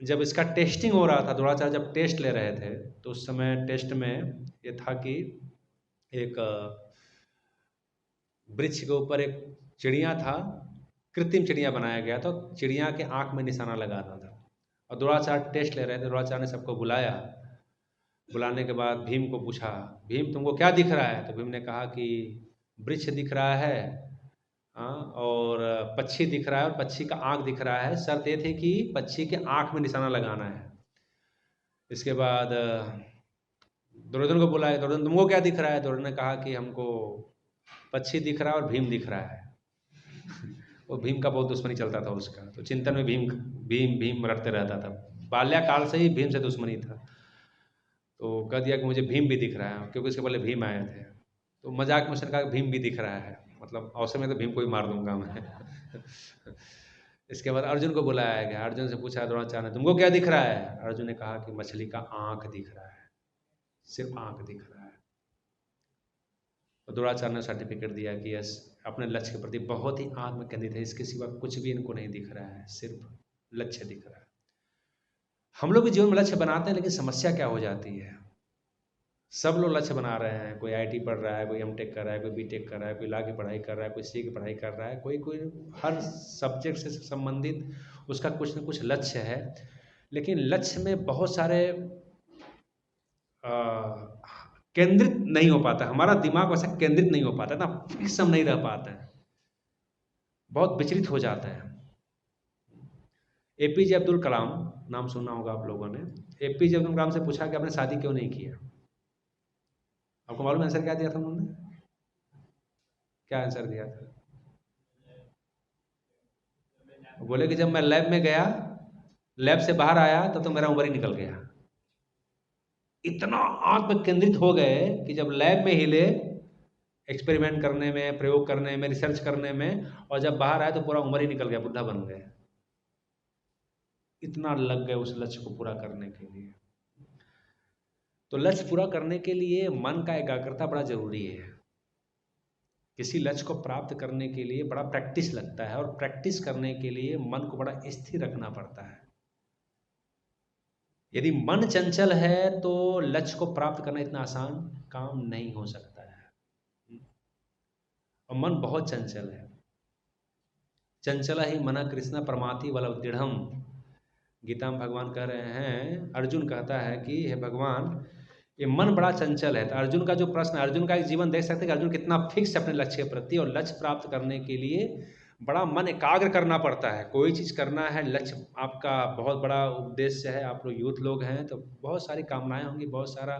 जब इसका टेस्टिंग हो रहा था, द्रोणाचार्य जब टेस्ट ले रहे थे, तो उस समय टेस्ट में ये था कि एक वृक्ष के ऊपर एक चिड़िया था, कृत्रिम चिड़िया बनाया गया था, चिड़िया के आंख में निशाना लगाना था। और द्रोणाचार्य टेस्ट ले रहे थे। द्रोणाचार्य ने सबको बुलाया। बुलाने के बाद भीम को पूछा, भीम तुमको क्या दिख रहा है? तो भीम ने कहा कि वृक्ष दिख रहा है, हाँ, और पक्षी दिख रहा है, और पक्षी का आँख दिख रहा है। शर्त ये थी कि पक्षी के आँख में निशाना लगाना है। इसके बाद दुर्योधन को बुलाया, दुर्योधन तुमको क्या दिख रहा है? दुर्योधन ने कहा कि हमको पक्षी दिख रहा है और भीम दिख रहा है। वो भीम का बहुत दुश्मनी चलता था उसका, तो चिंतन में भीम भीम भीम रटते रहता था। बाल्याकाल से ही भीम से दुश्मनी था। तो कह दिया कि मुझे भीम भी दिख रहा है, क्योंकि उसके पहले भीम आए थे। तो मजाक में उसने कहा भीम भी दिख रहा है, मतलब अवसर में तो भीम को ही मार दूंगा मैं। इसके बाद अर्जुन को बुलाया गया। अर्जुन से पूछा द्रोणाचार्य ने तुमको क्या दिख रहा है? अर्जुन ने कहा कि मछली का आँख दिख रहा है, सिर्फ आँख दिख रहा है। तो द्रोणाचार्य ने सर्टिफिकेट दिया कि यस, अपने लक्ष्य के प्रति बहुत ही आत्म केंद्रित है, इसके सिवा कुछ भी इनको नहीं दिख रहा है, सिर्फ लक्ष्य दिख रहा है। हम लोग भी जीवन में लक्ष्य बनाते हैं, लेकिन समस्या क्या हो जाती है, सब लोग लक्ष्य बना रहे हैं। कोई आईटी पढ़ रहा है, कोई एमटेक कर रहा है, कोई बीटेक कर रहा है, कोई लॉ की पढ़ाई कर रहा है, कोई सी की पढ़ाई कर रहा है, कोई कोई हर सब्जेक्ट से संबंधित उसका कुछ न कुछ लक्ष्य है। लेकिन लक्ष्य में बहुत सारे केंद्रित नहीं हो पाता, हमारा दिमाग वैसा केंद्रित नहीं हो पाता ना, फिक्स हम नहीं रह पाते हैं, बहुत विचलित हो जाता है। एपीजे अब्दुल कलाम नाम सुना होगा आप लोगों ने। एपीजे अब्दुल कलाम से पूछा कि आपने शादी क्यों नहीं किया? आपको मालूम आंसर क्या दिया था उन्होंने? क्या आंसर दिया था? बोले कि जब मैं लैब में गया, लैब से बाहर आया तो मेरा उम्र ही निकल गया। इतना आत्म केंद्रित हो गए कि जब लैब में हिले एक्सपेरिमेंट करने में, प्रयोग करने में, रिसर्च करने में, और जब बाहर आए तो पूरा उम्र ही निकल गया, बुढ़ा बन गए। इतना लग गए उस लक्ष्य को पूरा करने के लिए। तो लक्ष्य पूरा करने के लिए मन का एकाग्रता बड़ा जरूरी है। किसी लक्ष्य को प्राप्त करने के लिए बड़ा प्रैक्टिस लगता है, और प्रैक्टिस करने के लिए मन को बड़ा स्थिर रखना पड़ता है। यदि मन चंचल है तो लक्ष्य को प्राप्त करना इतना आसान काम नहीं हो सकता है। और मन बहुत चंचल है। चंचला ही मना कृष्ण परमाति बल दृढ़म, गीता में भगवान कह रहे हैं, अर्जुन कहता है कि हे भगवान, ये मन बड़ा चंचल है। तो अर्जुन का जो प्रश्न, अर्जुन का एक जीवन देख सकते हैं कि अर्जुन कितना फिक्स है अपने लक्ष्य के प्रति, और लक्ष्य प्राप्त करने के लिए बड़ा मन एकाग्र करना पड़ता है। कोई चीज़ करना है, लक्ष्य आपका बहुत बड़ा उद्देश्य है, आप लोग यूथ लोग हैं तो बहुत सारी कामनाएं होंगी, बहुत सारा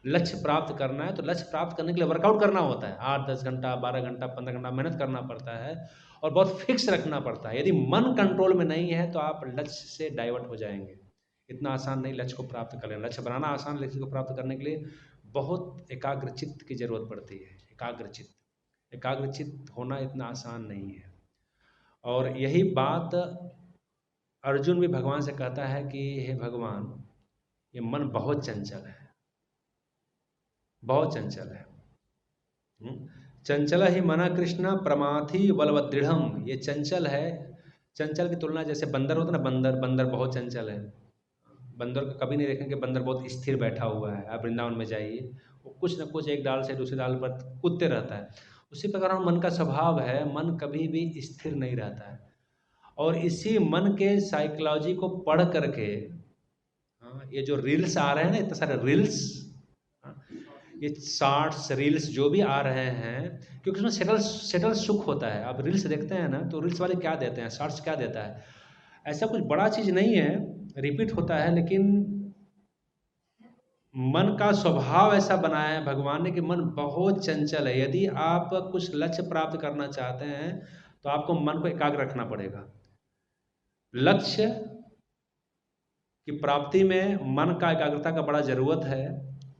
लक्ष्य प्राप्त करना है तो लक्ष्य प्राप्त करने के लिए वर्कआउट करना होता है। 8-10 घंटा, 12 घंटा, 15 घंटा मेहनत करना पड़ता है और बहुत फिक्स रखना पड़ता है। यदि मन कंट्रोल में नहीं है तो आप लक्ष्य से डाइवर्ट हो जाएंगे। इतना आसान नहीं लक्ष्य को प्राप्त कर लेना। लक्ष्य बनाना आसान, लक्ष्य को प्राप्त करने के लिए बहुत एकाग्र चित्त की जरूरत पड़ती है। एकाग्र चित्त होना इतना आसान नहीं है। और यही बात अर्जुन भी भगवान से कहता है कि हे भगवान, ये मन बहुत चंचल है, बहुत चंचल है। चंचल ही मना कृष्ण प्रमाथि बलवदृढ़। ये चंचल है। चंचल की तुलना जैसे बंदर होता है ना, बंदर बहुत चंचल है। बंदर को कभी नहीं देखेंगे बंदर बहुत स्थिर बैठा हुआ है। आप वृंदावन में जाइए, वो कुछ ना कुछ एक डाल से दूसरी डाल पर कूदते रहता है। उसी प्रकार हम मन का स्वभाव है, मन कभी भी स्थिर नहीं रहता है। और इसी मन के साइकोलॉजी को पढ़ करके ये जो रील्स आ रहे हैं ना, इतने सारे रील्स, ये शॉर्ट्स रील्स जो भी आ रहे हैं, क्योंकि उसमें सेटल सुख होता है। आप रील्स देखते हैं ना, तो रील्स वाले क्या देते हैं, शॉर्ट्स क्या देता है, ऐसा कुछ बड़ा चीज़ नहीं है, रिपीट होता है। लेकिन मन का स्वभाव ऐसा बनाया है भगवान ने कि मन बहुत चंचल है। यदि आप कुछ लक्ष्य प्राप्त करना चाहते हैं तो आपको मन को एकाग्र रखना पड़ेगा। लक्ष्य की प्राप्ति में मन का एकाग्रता का बड़ा ज़रूरत है।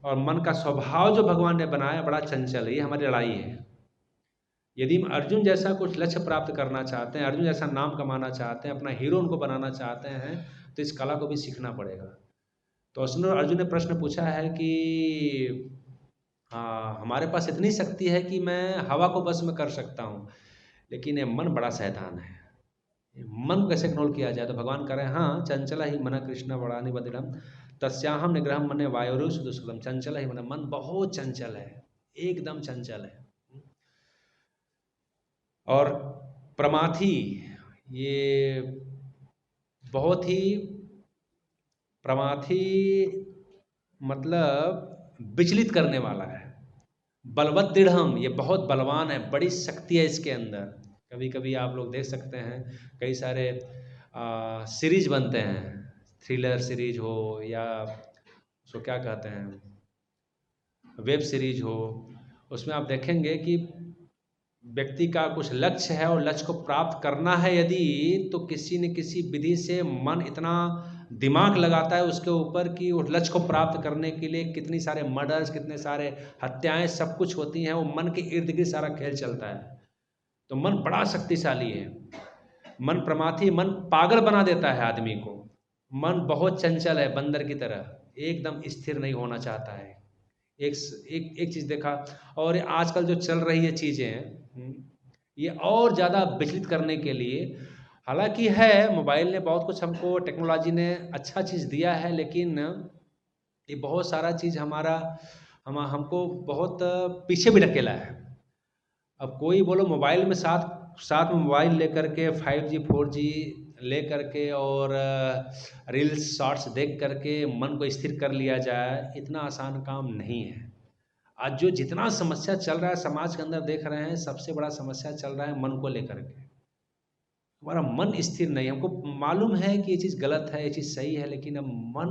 और मन का स्वभाव जो भगवान ने बनाया बड़ा चंचल है। ये हमारी लड़ाई है। यदि हम अर्जुन जैसा कुछ लक्ष्य प्राप्त करना चाहते हैं, अर्जुन जैसा नाम कमाना चाहते हैं, अपना हीरो उनको बनाना चाहते हैं, तो इस कला को भी सीखना पड़ेगा। तो अर्जुन ने प्रश्न पूछा है कि हमारे पास इतनी शक्ति है कि मैं हवा को बस में कर सकता हूँ, लेकिन ये मन बड़ा शैतान है, मन को कैसे कंट्रोल किया जाए। तो भगवान कह रहे हैं, हाँ, चंचला ही मन कृष्ण बड़ानी बदिरम तस्याहम निग्रह मने वायुरु सुदुष्कलम। चंचला ही मन बहुत चंचल है, एकदम चंचल है। और प्रमाथी, ये बहुत ही प्रमाथी मतलब विचलित करने वाला है। बलवत दृढ़म, ये बहुत बलवान है, बड़ी शक्ति है इसके अंदर। कभी कभी आप लोग देख सकते हैं कई सारे सीरीज बनते हैं, थ्रिलर सीरीज हो या उसको क्या कहते हैं, वेब सीरीज हो, उसमें आप देखेंगे कि व्यक्ति का कुछ लक्ष्य है और लक्ष्य को प्राप्त करना है यदि, तो किसी न किसी विधि से मन इतना दिमाग लगाता है उसके ऊपर कि उस लक्ष्य को प्राप्त करने के लिए कितनी सारे मर्डर्स, कितने सारे हत्याएं, सब कुछ होती हैं। वो मन के इर्द गिर्द सारा खेल चलता है। तो मन बड़ा शक्तिशाली है। मन प्रमाथी, मन पागल बना देता है आदमी को। मन बहुत चंचल है, बंदर की तरह, एकदम स्थिर नहीं होना चाहता है। एक चीज़ देखा, और आजकल जो चल रही है चीज़ें, ये और ज़्यादा विचलित करने के लिए, हालांकि है मोबाइल ने बहुत कुछ हमको, टेक्नोलॉजी ने अच्छा चीज़ दिया है, लेकिन ये बहुत सारा चीज़ हमको बहुत पीछे भी ढकेला है। अब कोई बोलो मोबाइल में साथ में मोबाइल लेकर के 5G 4G ले करके और रील्स शॉर्ट्स देख करके मन को स्थिर कर लिया जाए, इतना आसान काम नहीं है। आज जो जितना समस्या चल रहा है समाज के अंदर, देख रहे हैं, सबसे बड़ा समस्या चल रहा है मन को लेकर के। हमारा मन स्थिर नहीं, हमको मालूम है कि ये चीज़ गलत है, ये चीज़ सही है, लेकिन अब मन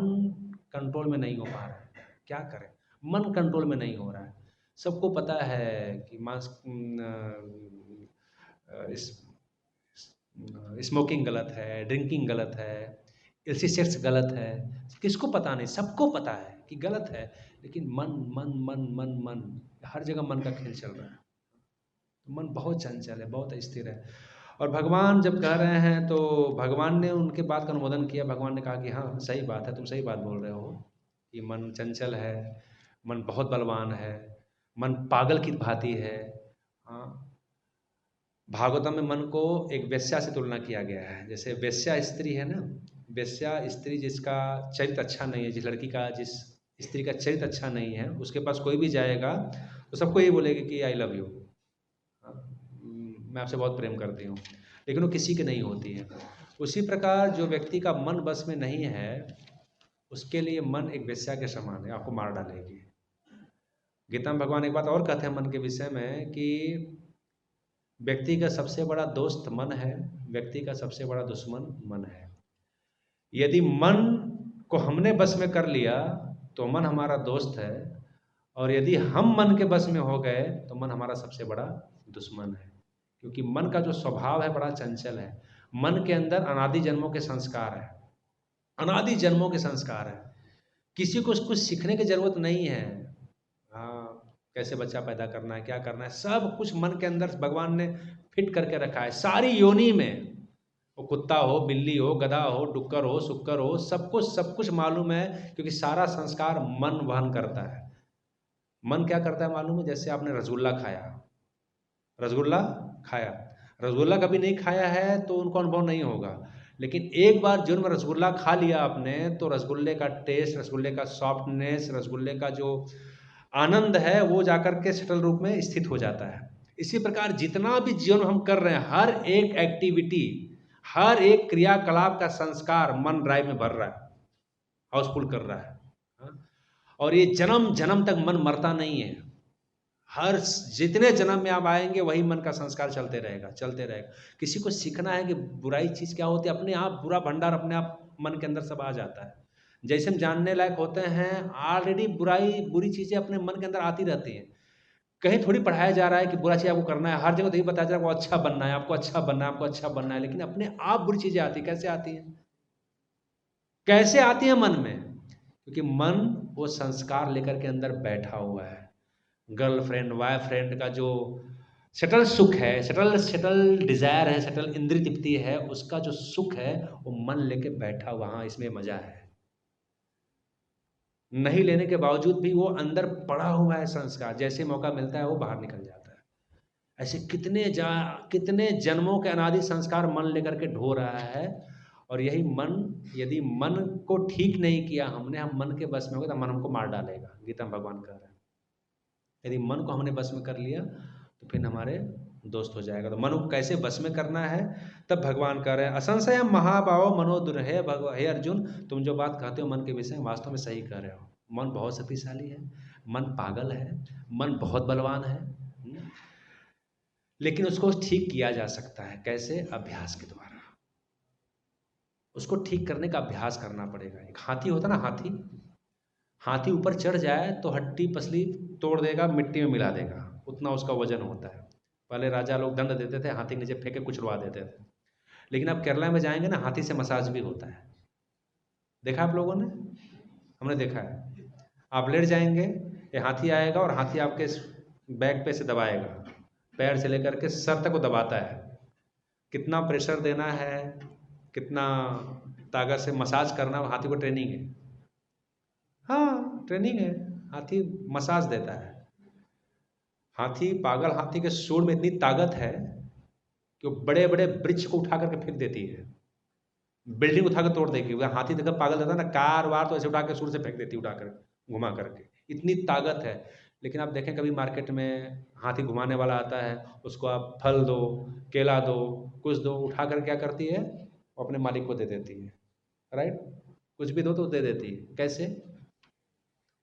कंट्रोल में नहीं हो पा रहा है। क्या करें, मन कंट्रोल में नहीं हो रहा है। सबको पता है कि स्मोकिंग गलत है, ड्रिंकिंग गलत है, इल्सी सेक्स गलत है। किसको पता नहीं, सबको पता है कि गलत है, लेकिन मन मन मन मन मन हर जगह मन का खेल चल रहा है। मन बहुत चंचल है, बहुत स्थिर है। और भगवान जब कह रहे हैं तो भगवान ने उनके बात का अनुमोदन किया। भगवान ने कहा कि हाँ, सही बात है, तुम सही बात बोल रहे हो कि मन चंचल है, मन बहुत बलवान है, मन पागल की भांति है। हाँ, भागवतम में मन को एक वेश्या से तुलना किया गया है। जैसे वेश्या स्त्री है ना, वेश्या स्त्री जिसका चरित्र अच्छा नहीं है, जिस स्त्री का चरित्र अच्छा नहीं है, उसके पास कोई भी जाएगा तो सबको यही बोलेगा कि आई लव यू, मैं आपसे बहुत प्रेम करती हूँ, लेकिन वो किसी की नहीं होती है। उसी प्रकार जो व्यक्ति का मन बस में नहीं है, उसके लिए मन एक वेश्या के समान है, आपको मार डालेगी। गीता में भगवान एक बात और कहते हैं मन के विषय में कि व्यक्ति का सबसे बड़ा दोस्त मन है, व्यक्ति का सबसे बड़ा दुश्मन मन है। यदि मन को हमने बस में कर लिया तो मन हमारा दोस्त है, और यदि हम मन के बस में हो गए तो मन हमारा सबसे बड़ा दुश्मन है, क्योंकि मन का जो स्वभाव है बड़ा चंचल है। मन के अंदर अनादि जन्मों के संस्कार है, अनादि जन्मों के संस्कार है। किसी को कुछ सीखने की जरूरत नहीं है। हाँ, कैसे बच्चा पैदा करना है, क्या करना है, सब कुछ मन के अंदर भगवान ने फिट करके रखा है। सारी योनि में, वो कुत्ता हो, बिल्ली हो, गधा हो, डुक्कर हो, सुक्कर हो, सब कुछ मालूम है, क्योंकि सारा संस्कार मन वहन करता है। मन क्या करता है मालूम है? जैसे आपने रसगुल्ला खाया, रसगुल्ला खाया, रसगुल्ला कभी नहीं खाया है तो उनको अनुभव नहीं होगा, लेकिन एक बार जुर्म रसगुल्ला खा लिया आपने तो रसगुल्ले का टेस्ट, रसगुल्ले का सॉफ्टनेस, रसगुल्ले का जो आनंद है वो जाकर के सटल रूप में स्थित हो जाता है। इसी प्रकार जितना भी जीवन हम कर रहे हैं, हर एक एक्टिविटी, हर एक क्रियाकलाप का संस्कार मन ड्राइव में भर रहा है, हाउसफुल कर रहा है। हाँ? और ये जन्म जन्म तक मन मरता नहीं है। हर जितने जन्म में आप आएंगे वही मन का संस्कार चलते रहेगा, चलते रहेगा। किसी को सीखना है कि बुराई चीज़ क्या होती है, अपने आप बुरा भंडार अपने आप मन के अंदर सब आ जाता है। जैसे हम जानने लायक होते हैं, ऑलरेडी बुरी चीज़ें अपने मन के अंदर आती रहती हैं। कहीं थोड़ी पढ़ाया जा रहा है कि बुरा चीज़ आपको करना है, हर जगह तो यही बताया जा रहा है आपको अच्छा बनना है, आपको अच्छा बनना है, आपको अच्छा बनना है, लेकिन अपने आप बुरी चीज़ें आती हैं। कैसे आती हैं? कैसे आती हैं मन में? क्योंकि मन वो संस्कार लेकर के अंदर बैठा हुआ है। गर्लफ्रेंड, बॉयफ्रेंड का जो सटल सुख है, सटल सटल डिजायर है, सटल इंद्रिय तृप्ति है, उसका जो सुख है वो मन लेके बैठा हुआ, हाँ इसमें मजा है। नहीं लेने के बावजूद भी वो अंदर पड़ा हुआ है संस्कार, जैसे मौका मिलता है वो बाहर निकल जाता है। ऐसे कितने जन्मों के अनादि संस्कार मन लेकर के ढो रहा है। और यही मन, यदि मन को ठीक नहीं किया हमने, हम मन के बस में हो गए तो मन हमको मार डालेगा, गीता में भगवान कह रहे हैं। यदि मन को हमने बस में कर लिया तो फिर हमारे दोस्त हो जाएगा। तो मन को कैसे बस में करना है, तब भगवान कह रहे हैं असंशय महाभाव मनोदुर, हे अर्जुन, तुम जो बात कहते हो मन के विषय में वास्तव में सही कह रहे हो। मन बहुत शक्तिशाली है, मन पागल है, मन बहुत बलवान है, लेकिन उसको ठीक किया जा सकता है। कैसे? अभ्यास के द्वारा। उसको ठीक करने का अभ्यास करना पड़ेगा। एक हाथी होता ना, हाथी, हाथी ऊपर चढ़ जाए तो हड्डी पसली तोड़ देगा, मिट्टी में मिला देगा, उतना उसका वजन होता है। पहले राजा लोग दंड देते थे, हाथी के नीचे फेंके कुचलवा देते थे। लेकिन अब केरला में जाएंगे ना, हाथी से मसाज भी होता है। देखा आप लोगों ने? हमने देखा है। आप लेट जाएंगे, ये हाथी आएगा और हाथी आपके बैक पे से दबाएगा, पैर से लेकर के सर तक को दबाता है। कितना प्रेशर देना है, कितना ताकत से मसाज करना, हाथी को ट्रेनिंग है। हाँ ट्रेनिंग है, हाथी मसाज देता है। हाथी, पागल हाथी के सूंड में इतनी ताकत है कि वो बड़े बड़े वृक्ष को उठा करके फेंक देती है, बिल्डिंग उठा कर तोड़ देगी। वह हाथी देखकर पागल रहता है ना, कार वार तो ऐसे उठा के सूंड से फेंक देती है, उठा कर घुमा करके, इतनी ताकत है। लेकिन आप देखें कभी मार्केट में हाथी घुमाने वाला आता है, उसको आप फल दो, केला दो, कुछ दो, उठा कर क्या करती है, वो अपने मालिक को दे देती है। राइट? कुछ भी दो तो दे देती है। कैसे?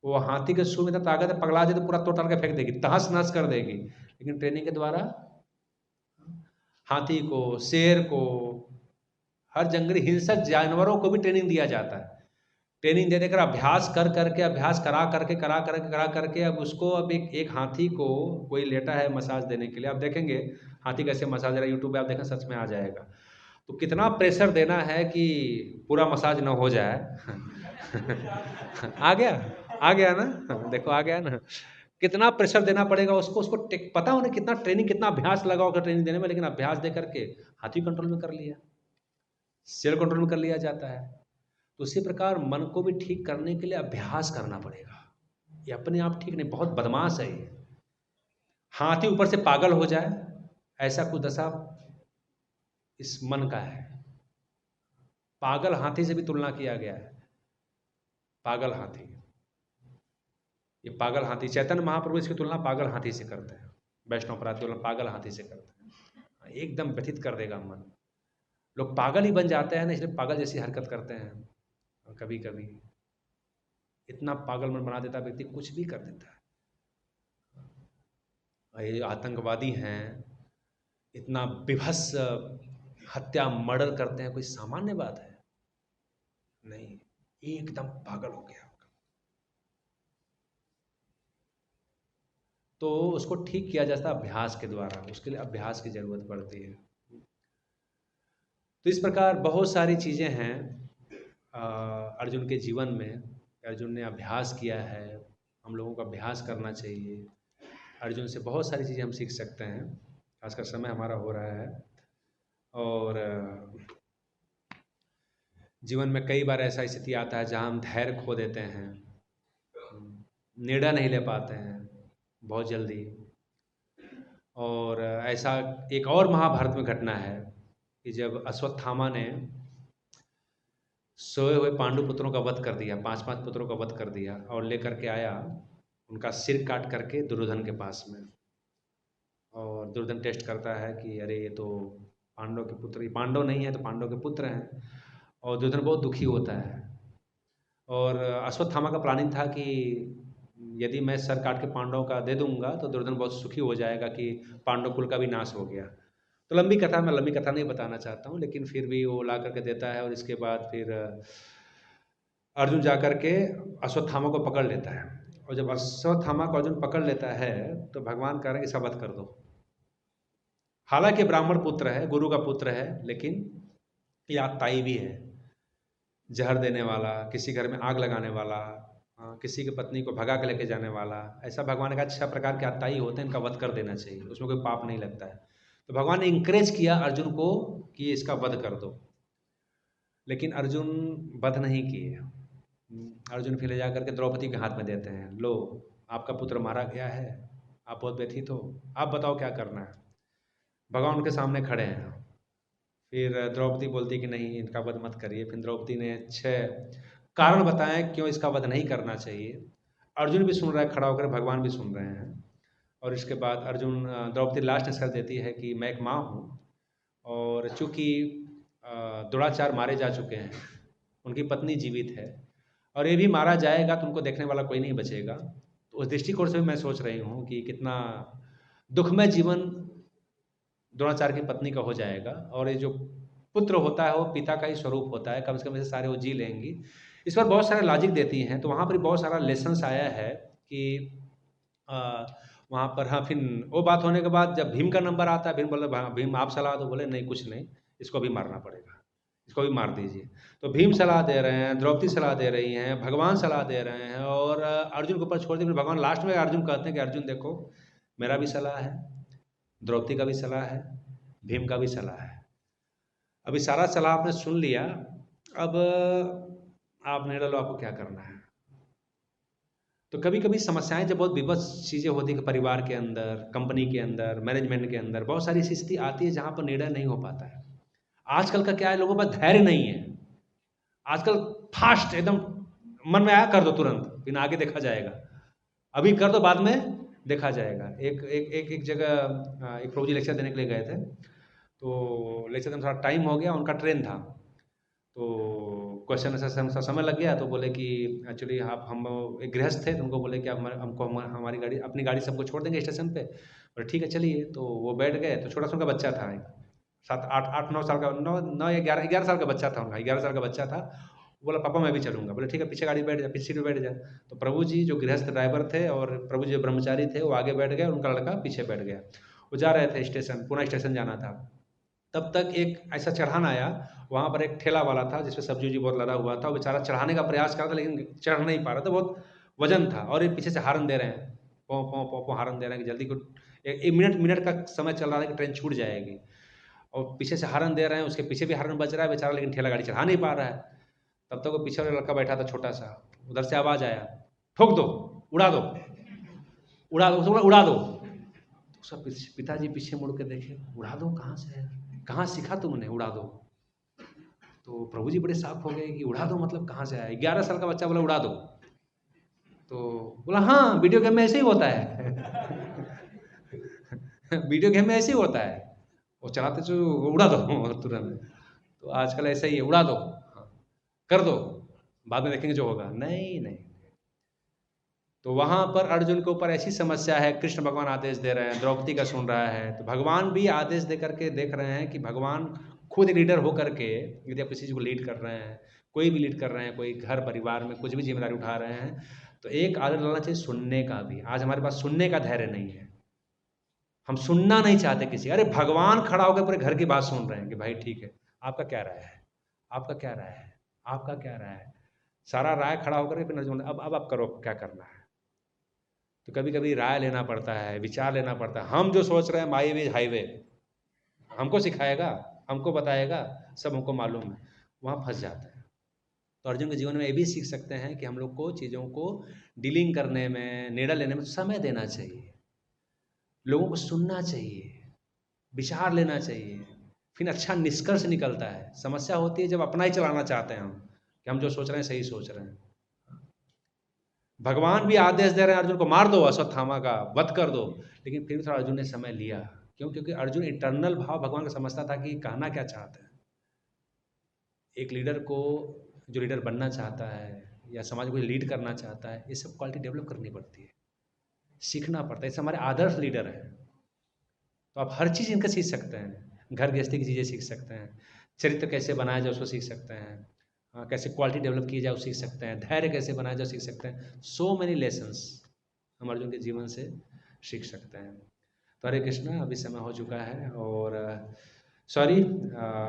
वो हाथी के सूंड में इतना ताकत है, पगला दे तो पूरा तोड़ ताड़ के फेंक देगी, तहस नहस कर देगी। लेकिन ट्रेनिंग के द्वारा हाथी को, शेर को, हर जंगली हिंसक जानवरों को भी ट्रेनिंग दिया जाता है। ट्रेनिंग दे देकर अभ्यास कर करके, अभ्यास करा करके अब उसको, अब एक हाथी को कोई लेटा है मसाज देने के लिए, आप देखेंगे हाथी कैसे मसाज दे रहा है, यूट्यूब पे आप देखें, सच में आ जाएगा। तो कितना प्रेशर देना है कि पूरा मसाज ना हो जाए। आ गया, आ गया ना, देखो आ गया ना। कितना प्रेशर देना पड़ेगा उसको, पता होने कितना ट्रेनिंग, कितना अभ्यास लगा होगा ट्रेनिंग देने में, लेकिन अभ्यास दे करके हाथी कंट्रोल में कर लिया, शेर कंट्रोल में कर लिया जाता है। तो उसी प्रकार मन को भी ठीक करने के लिए अभ्यास करना पड़ेगा। ये अपने आप ठीक नहीं, बहुत बदमाश है ये। हाथी ऊपर से पागल हो जाए, ऐसा कुछ दशा इस मन का है। पागल हाथी से भी तुलना किया गया है, पागल हाथी। ये पागल हाथी, चैतन्य महाप्रभु इसकी तुलना पागल हाथी से करते हैं, वैष्णव अपराध की तुलना पागल हाथी से करते हैं। एकदम व्यथित कर देगा मन। लोग पागल ही बन जाते हैं ना, इसलिए पागल जैसी हरकत करते हैं। कभी कभी इतना पागल मन बना देता है व्यक्ति, कुछ भी कर देता है। ये आतंकवादी हैं, इतना विभत्स हत्या, मर्डर करते हैं, कोई सामान्य बात है नहीं, एकदम पागल हो गया। तो उसको ठीक किया जाता है अभ्यास के द्वारा, उसके लिए अभ्यास की ज़रूरत पड़ती है। तो इस प्रकार बहुत सारी चीज़ें हैं अर्जुन के जीवन में। अर्जुन ने अभ्यास किया है, हम लोगों को अभ्यास करना चाहिए। अर्जुन से बहुत सारी चीज़ें हम सीख सकते हैं, खासकर समय हमारा हो रहा है। और जीवन में कई बार ऐसा स्थिति आता है जहाँ हम धैर्य खो देते हैं, निर्णय नहीं ले पाते हैं बहुत जल्दी। और ऐसा एक और महाभारत में घटना है कि जब अश्वत्थामा ने सोए हुए पांडु पुत्रों का वध कर दिया, 5-5 पुत्रों का वध कर दिया और लेकर के आया उनका सिर काट करके दुर्योधन के पास में। और दुर्योधन टेस्ट करता है कि अरे ये तो पांडव के पुत्र, ये पांडव नहीं है तो पांडव के पुत्र हैं। और दुर्योधन बहुत दुखी होता है। और अश्वत्थामा का प्लानिंग था कि यदि मैं सर काट के पांडवों का दे दूंगा तो दुर्योधन बहुत सुखी हो जाएगा कि पांडव कुल का भी नाश हो गया। तो लंबी कथा, मैं लंबी कथा नहीं बताना चाहता हूँ, लेकिन फिर भी वो ला करके देता है। और इसके बाद फिर अर्जुन जा कर के अश्वत्थामा को पकड़ लेता है। और जब अश्वत्थामा को अर्जुन पकड़ लेता है तो भगवान कह रहे हैं इसका वध कर दो। हालांकि ब्राह्मण पुत्र है, गुरु का पुत्र है, लेकिन ये आत्ताई भी है, जहर देने वाला, किसी घर में आग लगाने वाला, किसी की पत्नी को भगा के लेके जाने वाला। ऐसा भगवान ने कहा 6 प्रकार के आत्ताई होते हैं, इनका वध कर देना चाहिए, उसमें कोई पाप नहीं लगता है। तो भगवान ने इंकरेज किया अर्जुन को कि इसका वध कर दो, लेकिन अर्जुन वध नहीं किए। अर्जुन फिर ले जा करके द्रौपदी के हाथ में देते हैं, लो आपका पुत्र मारा गया है, आप बहुत व्यथित हो, आप बताओ क्या करना है। भगवान उनके सामने खड़े हैं। फिर द्रौपदी बोलती कि नहीं, इनका वध मत करिए। फिर द्रौपदी ने 6 कारण बताए क्यों इसका वध नहीं करना चाहिए। अर्जुन भी सुन रहा है खड़ा होकर, भगवान भी सुन रहे हैं। और इसके बाद अर्जुन, द्रौपदी लास्ट में कर देती है कि मैं एक माँ हूँ और चूँकि द्रोणाचार मारे जा चुके हैं, उनकी पत्नी जीवित है और ये भी मारा जाएगा तो उनको देखने वाला कोई नहीं बचेगा। तो उस दृष्टिकोण से भी मैं सोच रही हूँ कि कितना दुखमय जीवन द्रोणाचार्य की पत्नी का हो जाएगा। और ये जो पुत्र होता है वो पिता का ही स्वरूप होता है, कम से कम ऐसे सारे वो जी लेंगी। इस पर बहुत सारे लॉजिक देती हैं, तो वहाँ पर बहुत सारा लेसन्स आया है कि वहाँ पर। हाँ, फिर वो बात होने के बाद जब भीम का नंबर आता है, भीम बोले भीम आप सलाह दो। बोले नहीं कुछ नहीं, इसको भी मारना पड़ेगा, इसको भी मार दीजिए। तो भीम सलाह दे रहे हैं, द्रौपदी सलाह दे रही हैं, भगवान सलाह दे रहे हैं और अर्जुन के ऊपर छोड़ दिए। भगवान लास्ट में अर्जुन कहते हैं कि अर्जुन देखो, मेरा भी सलाह है, द्रौपदी का भी सलाह है, भीम का भी सलाह है। अभी सारा सलाह आपने सुन लिया, अब आप निर्णय लो आपको क्या करना है। तो कभी कभी समस्याएं जब बहुत विवश चीज़ें होती है, परिवार के अंदर, कंपनी के अंदर, मैनेजमेंट के अंदर बहुत सारी ऐसी स्थिति आती है जहाँ पर निर्णय नहीं हो पाता है। आजकल का क्या है, लोगों पर धैर्य नहीं है। आजकल फास्ट एकदम मन में आया कर दो तुरंत, फिर आगे देखा जाएगा, अभी कर दो बाद में देखा जाएगा। एक जगह एक प्रभु जी लेक्चर देने के लिए गए थे, तो लेक्चर देने थोड़ा टाइम हो गया, उनका ट्रेन था, तो क्वेश्चन ऐसा समय लग गया। तो बोले कि एक्चुअली आप, हम एक गृहस्थ थे, तो उनको बोले कि आप हमको हमारी गाड़ी, अपनी गाड़ी सबको छोड़ देंगे स्टेशन पे। बोले ठीक है चलिए। तो वो बैठ गए, तो छोटा सा उनका बच्चा था, 7-8-9 साल का, 9 या 11 साल का बच्चा था उनका, 11 साल का बच्चा था। बोला पापा मैं भी चलूँगा। बोले ठीक है पीछे गाड़ी बैठ जा, पीछे सीट पर बैठ जा। तो प्रभु जी जो गृहस्थ ड्राइवर थे और प्रभु जी जो ब्रह्मचारी थे वो आगे बैठ गए, उनका लड़का पीछे बैठ गया। वो जा रहे थे स्टेशन, पुणे स्टेशन जाना था। तब तक एक ऐसा चढ़ान आया, वहाँ पर एक ठेला वाला था जिसपे सब्जी उब्जी बहुत लदा हुआ था। वो बेचारा चढ़ाने का प्रयास कर रहा था लेकिन चढ़ नहीं पा रहा था, बहुत वजन था। और ये पीछे से हारन दे रहे हैं, पौ पौ पौ पौ हारन दे रहे हैं कि जल्दी को, एक मिनट का समय चल रहा है कि ट्रेन छूट जाएगी। और पीछे से हारन दे रहे हैं, उसके पीछे भी हारन बज रहा है बेचारा, लेकिन ठेला गाड़ी चढ़ा नहीं पा रहा है। तब तक वो पीछे वाला लड़का बैठा था छोटा सा, उधर से आवाज़ आया, ठोक दो, उड़ा दो, उड़ा दो, उड़ा दो। उसका पिताजी पीछे मुड़ के देखे, उड़ा दो कहाँ से है, कहाँ सीखा तुमने उड़ा दो। तो प्रभु जी बड़े साफ हो गए कि उड़ा दो मतलब कहाँ से आया। 11 साल का बच्चा बोला उड़ा दो। तो बोला हाँ वीडियो गेम में ऐसे ही होता है वीडियो गेम में ऐसे ही होता है, वो चलाते जो उड़ा दो तुरंत। तो आजकल ऐसा ही है, उड़ा दो, हाँ, कर दो, बाद में देखेंगे जो होगा। नहीं नहीं। तो वहाँ पर अर्जुन के ऊपर ऐसी समस्या है, कृष्ण भगवान आदेश दे रहे हैं, द्रौपदी का सुन रहा है, तो भगवान भी आदेश दे करके देख रहे हैं कि भगवान खुद लीडर हो करके, यदि आप किसी चीज़ को लीड कर रहे हैं, कोई भी लीड कर रहे हैं, कोई घर परिवार में कुछ भी जिम्मेदारी उठा रहे हैं, तो एक आदत डालना चाहिए सुनने का भी। आज हमारे पास सुनने का धैर्य नहीं है, हम सुनना नहीं चाहते किसी। अरे भगवान खड़ा होकर पूरे घर की बात सुन रहे हैं कि भाई ठीक है, आपका क्या राय है, आपका क्या राय है, आपका क्या राय है। सारा राय खड़ा होकर के फिर अर्जुन अब आप करो क्या करना है। तो कभी कभी राय लेना पड़ता है, विचार लेना पड़ता है। हम जो सोच रहे हैं माई वे हाईवे, हमको सिखाएगा, हमको बताएगा, सब हमको मालूम है, वहाँ फंस जाता है। तो अर्जुन के जीवन में ये भी सीख सकते हैं कि हम लोग को चीज़ों को डीलिंग करने में, निर्णय लेने में समय देना चाहिए, लोगों को सुनना चाहिए, विचार लेना चाहिए, फिर अच्छा निष्कर्ष निकलता है। समस्या होती है जब अपना ही चलाना चाहते हैं हम, कि हम जो सोच रहे हैं सही सोच रहे हैं। भगवान भी आदेश दे रहे हैं अर्जुन को मार दो, अश्वत्थामा का वध कर दो, लेकिन फिर भी थोड़ा अर्जुन ने समय लिया। क्यों? क्योंकि अर्जुन इंटरनल भाव भगवान को समझता था कि कहना क्या चाहते हैं। एक लीडर को, जो लीडर बनना चाहता है या समाज को लीड करना चाहता है, ये सब क्वालिटी डेवलप करनी पड़ती है, सीखना पड़ता है। इससे हमारे आदर्श लीडर हैं, तो आप हर चीज़ इनका सीख सकते हैं। घर गृहस्थी की चीज़ें सीख सकते हैं, चरित्र कैसे बनाया जाए उसको सीख सकते हैं, कैसे क्वालिटी डेवलप की जाए वो सीख सकते हैं, धैर्य कैसे बनाया जाए सीख सकते हैं। सो मेनी लेसन्स हम अर्जुन के जीवन से सीख सकते हैं। तो हरे कृष्णा, अभी समय हो चुका है और सॉरी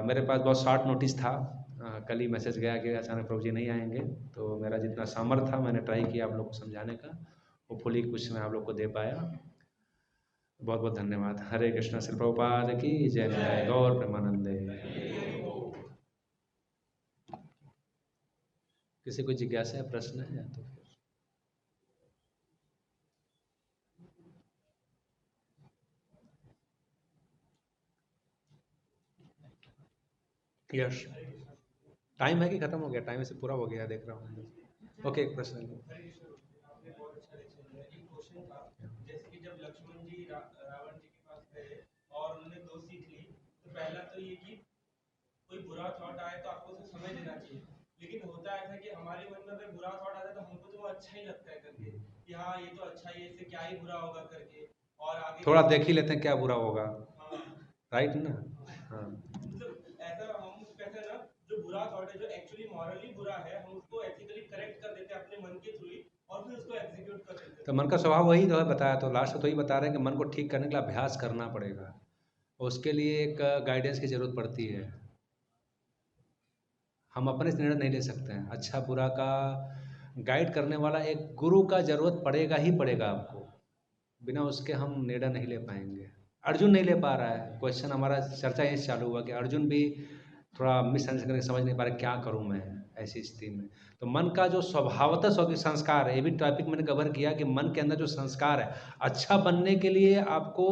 मेरे पास बहुत शॉर्ट नोटिस था। कल ही मैसेज गया कि अचानक प्रभु जी नहीं आएंगे, तो मेरा जितना सामर्थ्य था मैंने ट्राई किया आप लोग को समझाने का। होपफुली कुछ मैं आप लोग को दे पाया। बहुत बहुत धन्यवाद। हरे कृष्णा। श्री प्रभुपाद की जय। जय गौर प्रेमानंदे। किसी को जिज्ञासा है, प्रश्न है या तो फिर यस। टाइम है कि खत्म हो गया? टाइम से पूरा हो गया देख रहा हूँ। ओके, एक प्रश्न। जैसे कि जब लक्ष्मण जी रावण जी के पास गए और उन्होंने दो सीख ली, तो पहला तो ये कि कोई बुरा थॉट आए तो आपको उसे समझ लेना चाहिए। लेकिन होता ऐसा कि हमारे मन में अगर बुरा थॉट आता है तो हमको तो वो अच्छा ही लगता है करके, कि हाँ ये तो अच्छा ही है, इससे क्या ही बुरा होगा करके, और आगे थोड़ा देख ही लेते हैं क्या बुरा होगा। हाँ राइट ना? हाँ, मतलब ऐसा हम कहते हैं ना, जो बुरा थॉट है जो एक्चुअली मॉरली बुरा है, हम उसको एथिकली करेक्ट कर देते हैं अपने मन के थ्रू ही, और फिर उसको एग्जीक्यूट कर देते हैं। तो मन का स्वभाव वही तो है बताया, तो लास्ट में तो ही बता रहे हैं कि मन को ठीक करने के लिए अभ्यास करना पड़ेगा, उसके लिए एक गाइडेंस की जरूरत पड़ती है। हम अपने से निर्णय नहीं ले सकते हैं। अच्छा बुरा का गाइड करने वाला एक गुरु का जरूरत पड़ेगा ही पड़ेगा आपको, बिना उसके हम निर्णय नहीं ले पाएंगे। अर्जुन नहीं ले पा रहा है। क्वेश्चन हमारा चर्चा यही से चालू हुआ कि अर्जुन भी थोड़ा मिसअंडरस्टैंड करके समझ नहीं पा रहा क्या करूं मैं ऐसी स्थिति में। तो मन का जो स्वभावतः संस्कार है, ये भी टॉपिक मैंने कवर किया कि मन के अंदर जो संस्कार है, अच्छा बनने के लिए आपको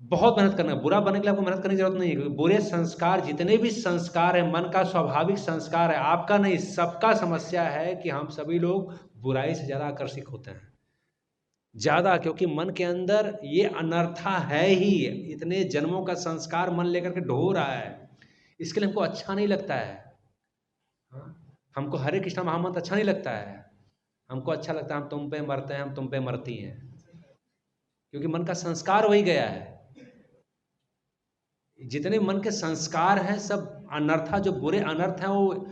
बहुत मेहनत करना है, बुरा बनने के लिए आपको मेहनत करने की जरूरत नहीं है। क्योंकि बुरे संस्कार, जितने भी संस्कार है, मन का स्वाभाविक संस्कार है, आपका नहीं, सबका। समस्या है कि हम सभी लोग बुराई से ज़्यादा आकर्षित होते हैं, ज़्यादा, क्योंकि मन के अंदर ये अनर्था है ही। इतने जन्मों का संस्कार मन लेकर के ढो रहा है, इसके लिए हमको अच्छा नहीं लगता है। हाँ? हमको हरे कृष्णा महामंत्र अच्छा नहीं लगता है, हमको अच्छा लगता है हम तुम पे मरते हैं, हम तुम पे मरती हैं, क्योंकि मन का संस्कार वही गया है। जितने मन के संस्कार हैं सब अनर्था, जो बुरे अनर्थ हैं वो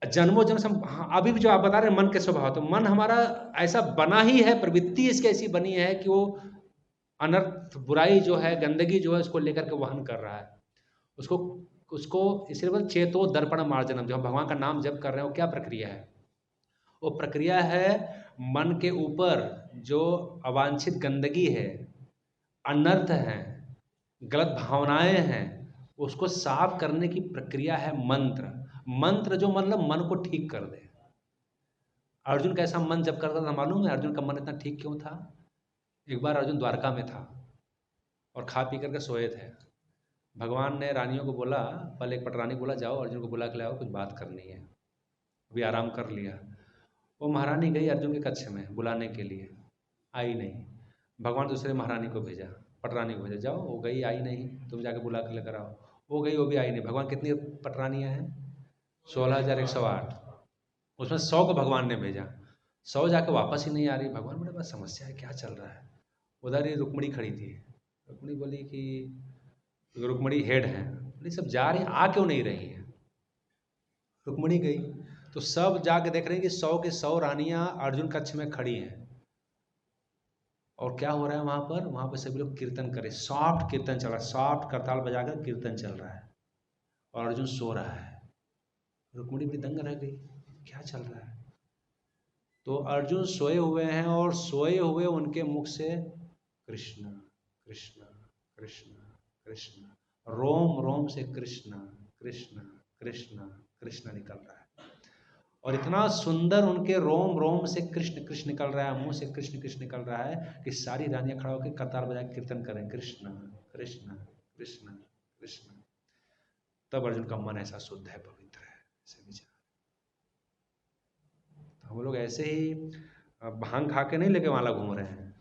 जन्मों जन्म से हाँ, अभी भी जो आप बता रहे हैं मन के स्वभाव, तो मन हमारा ऐसा बना ही है, प्रवृत्ति इसकी ऐसी बनी है कि वो अनर्थ, बुराई जो है, गंदगी जो है, उसको लेकर के वहन कर रहा है। उसको उसको इसलिए बोल चेतो दर्पण मार्जनम, जो हम भगवान का नाम जप कर रहे हैं, वो क्या प्रक्रिया है? वो प्रक्रिया है मन के ऊपर जो अवांछित गंदगी है, अनर्थ है, गलत भावनाएं हैं, उसको साफ करने की प्रक्रिया है मंत्र। मंत्र जो मतलब मन को ठीक कर दे। अर्जुन कैसा मन जब करता था मालूम है? अर्जुन का मन इतना ठीक क्यों था? एक बार अर्जुन द्वारका में था और खा पी करके सोए थे। भगवान ने रानियों को बोला, पहले एक पटरानी बोला जाओ अर्जुन को बुला के लाओ, कुछ बात करनी है। अभी आराम कर लिया। वो महारानी गई अर्जुन के कक्ष में बुलाने के लिए, आई नहीं। भगवान दूसरे महारानी को भेजा, पटरानी को भेजा, जाओ। वो गई, आई नहीं, तुम जाके बुला के लेकर आओ। वो गई, वो भी आई नहीं। भगवान कितनी पटरानियाँ हैं? 16,108। उसमें 100 को भगवान ने भेजा, 100 जाके वापस ही नहीं आ रही। भगवान बोले बस समस्या है, क्या चल रहा है? उधर ही रुक्मणी खड़ी थी। रुक्मणी बोली कि रुक्मणी हेड है, बोली सब जा रही हैं, आ क्यों नहीं रही है? रुक्मणी गई तो सब जाके देख रहे हैं कि 100 के 100 रानियां अर्जुन कक्ष में खड़ी हैं। और क्या हो रहा है वहाँ पर सभी लोग कीर्तन कर रहे, सॉफ्ट कीर्तन चल रहा है, सॉफ्ट करताल बजाकर कीर्तन चल रहा है और अर्जुन सो रहा है। रुक्मिणी बड़ी दंग रह गई, क्या चल रहा है। तो अर्जुन सोए हुए हैं और सोए हुए उनके मुख से कृष्ण कृष्ण कृष्ण कृष्ण, रोम रोम से कृष्ण कृष्ण कृष्ण कृष्ण निकल रहा है। और इतना सुंदर उनके रोम रोम से कृष्ण कृष्ण निकल रहा है, मुंह से कृष्ण कृष्ण निकल रहा है कि सारी रानियां खड़ा होकर कतार बजा के कीर्तन करें, कृष्ण कृष्ण कृष्ण कृष्ण। तब अर्जुन का मन ऐसा शुद्ध है, पवित्र है, ऐसे विचार। तो हम लोग ऐसे ही भांग खा के नहीं लेके वाला घूम रहे हैं।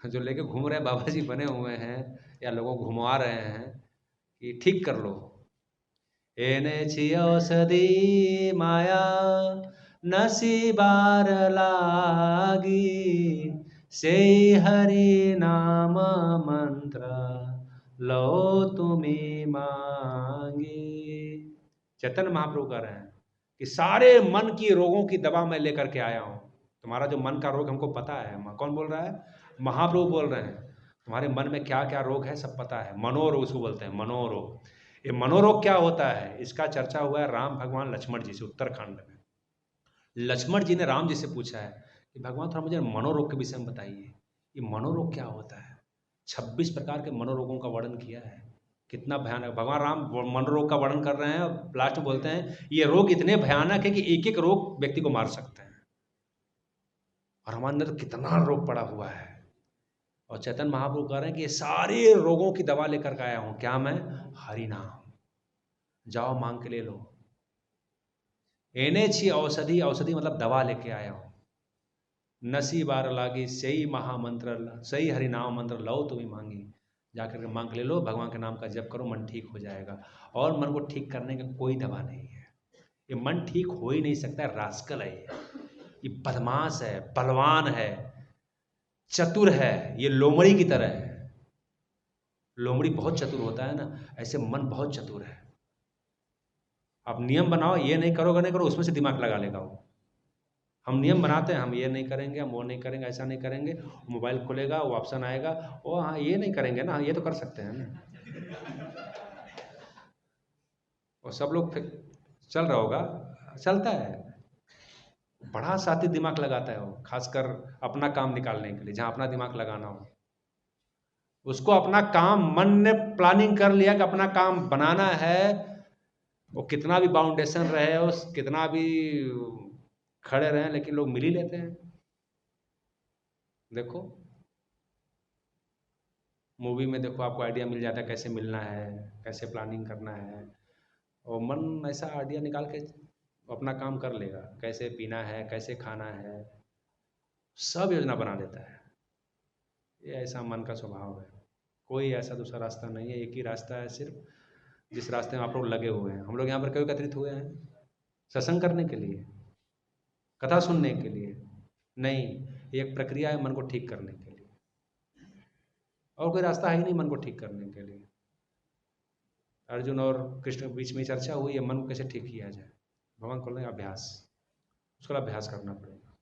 जो लेके घूम रहे हैं बाबा जी बने हुए हैं या लोगों को घुमा रहे हैं कि ठीक कर लो। एने छी औषधि माया नसीबार लागी, से हरि नाम मंत्र लो तुम्हें मांगी। चैतन्य महाप्रभु कह रहे हैं कि सारे मन की रोगों की दवा मैं लेकर के आया हूं। तुम्हारा जो मन का रोग हमको पता है। कौन बोल रहा है? महाप्रभु बोल रहे हैं। तुम्हारे मन में क्या क्या रोग है सब पता है। मनोरोग उसको बोलते हैं, मनोरोग। ये मनोरोग क्या होता है, इसका चर्चा हुआ है राम भगवान लक्ष्मण जी से उत्तराखंड में। लक्ष्मण जी ने राम जी से पूछा है कि भगवान थोड़ा मुझे मनोरोग के विषय में बताइए, ये मनोरोग क्या होता है। 26 प्रकार के मनोरोगों का वर्णन किया है। कितना भयानक। भगवान राम मनोरोग का वर्णन कर रहे हैं और लास्ट में बोलते हैं ये रोग इतने भयानक है कि एक एक रोग व्यक्ति को मार सकते हैं। और हमारे अंदर कितना रोग पड़ा हुआ है। और चैतन्य महाप्रभु कह रहे हैं कि ये सारे रोगों की दवा लेकर के आया हूं। क्या मैं? हरि नाम। जाओ मांग के ले लो। एने छी औषधि, औषधि मतलब दवा लेके आया हूं। नसी बार लागी सही महामंत्र, सही हरि नाम मंत्र लो तुम्हें मांगी। जाकर के मांग ले लो, भगवान के नाम का जप करो, मन ठीक हो जाएगा। और मन को ठीक करने का कोई दवा नहीं है। ये मन ठीक हो ही नहीं सकता है, रास्कल है ये बदमाश है, बलवान है, चतुर है, ये लोमड़ी की तरह है। लोमड़ी बहुत चतुर होता है ना, ऐसे मन बहुत चतुर है। आप नियम बनाओ, ये नहीं करोगे, नहीं करो, उसमें से दिमाग लगा लेगा वो। हम नियम बनाते हैं, हम ये नहीं करेंगे, हम वो नहीं करेंगे, ऐसा नहीं करेंगे। मोबाइल खोलेगा, वो ऑप्शन आएगा, ओ हाँ ये नहीं करेंगे ना, ये तो कर सकते हैं ना। और सब लोग चल रहा होगा, चलता है। बड़ा साथी दिमाग लगाता है वो, खासकर अपना काम निकालने के लिए, जहां अपना दिमाग लगाना हो। उसको अपना काम, मन ने प्लानिंग कर लिया कि अपना काम बनाना है, वो कितना भी बाउंडेशन रहे, उस कितना भी खड़े रहें, लेकिन लोग मिल ही लेते हैं। देखो मूवी में देखो, आपको आइडिया मिल जाता है कैसे मिलना है, कैसे प्लानिंग करना है। और मन ऐसा आइडिया निकाल के अपना काम कर लेगा, कैसे पीना है, कैसे खाना है, सब योजना बना लेता है। ये ऐसा मन का स्वभाव है। कोई ऐसा दूसरा रास्ता नहीं है, एक ही रास्ता है सिर्फ, जिस रास्ते में आप लोग लगे हुए हैं। हम लोग यहाँ पर क्यों एकत्रित हुए हैं? सत्संग करने के लिए, कथा सुनने के लिए नहीं। एक प्रक्रिया है मन को ठीक करने के लिए, और कोई रास्ता है ही नहीं मन को ठीक करने के लिए। अर्जुन और कृष्ण के बीच में चर्चा हुई है मन को कैसे ठीक किया जाए। भगवान बोल रहे हैं अभ्यास, उसका अभ्यास करना पड़ेगा,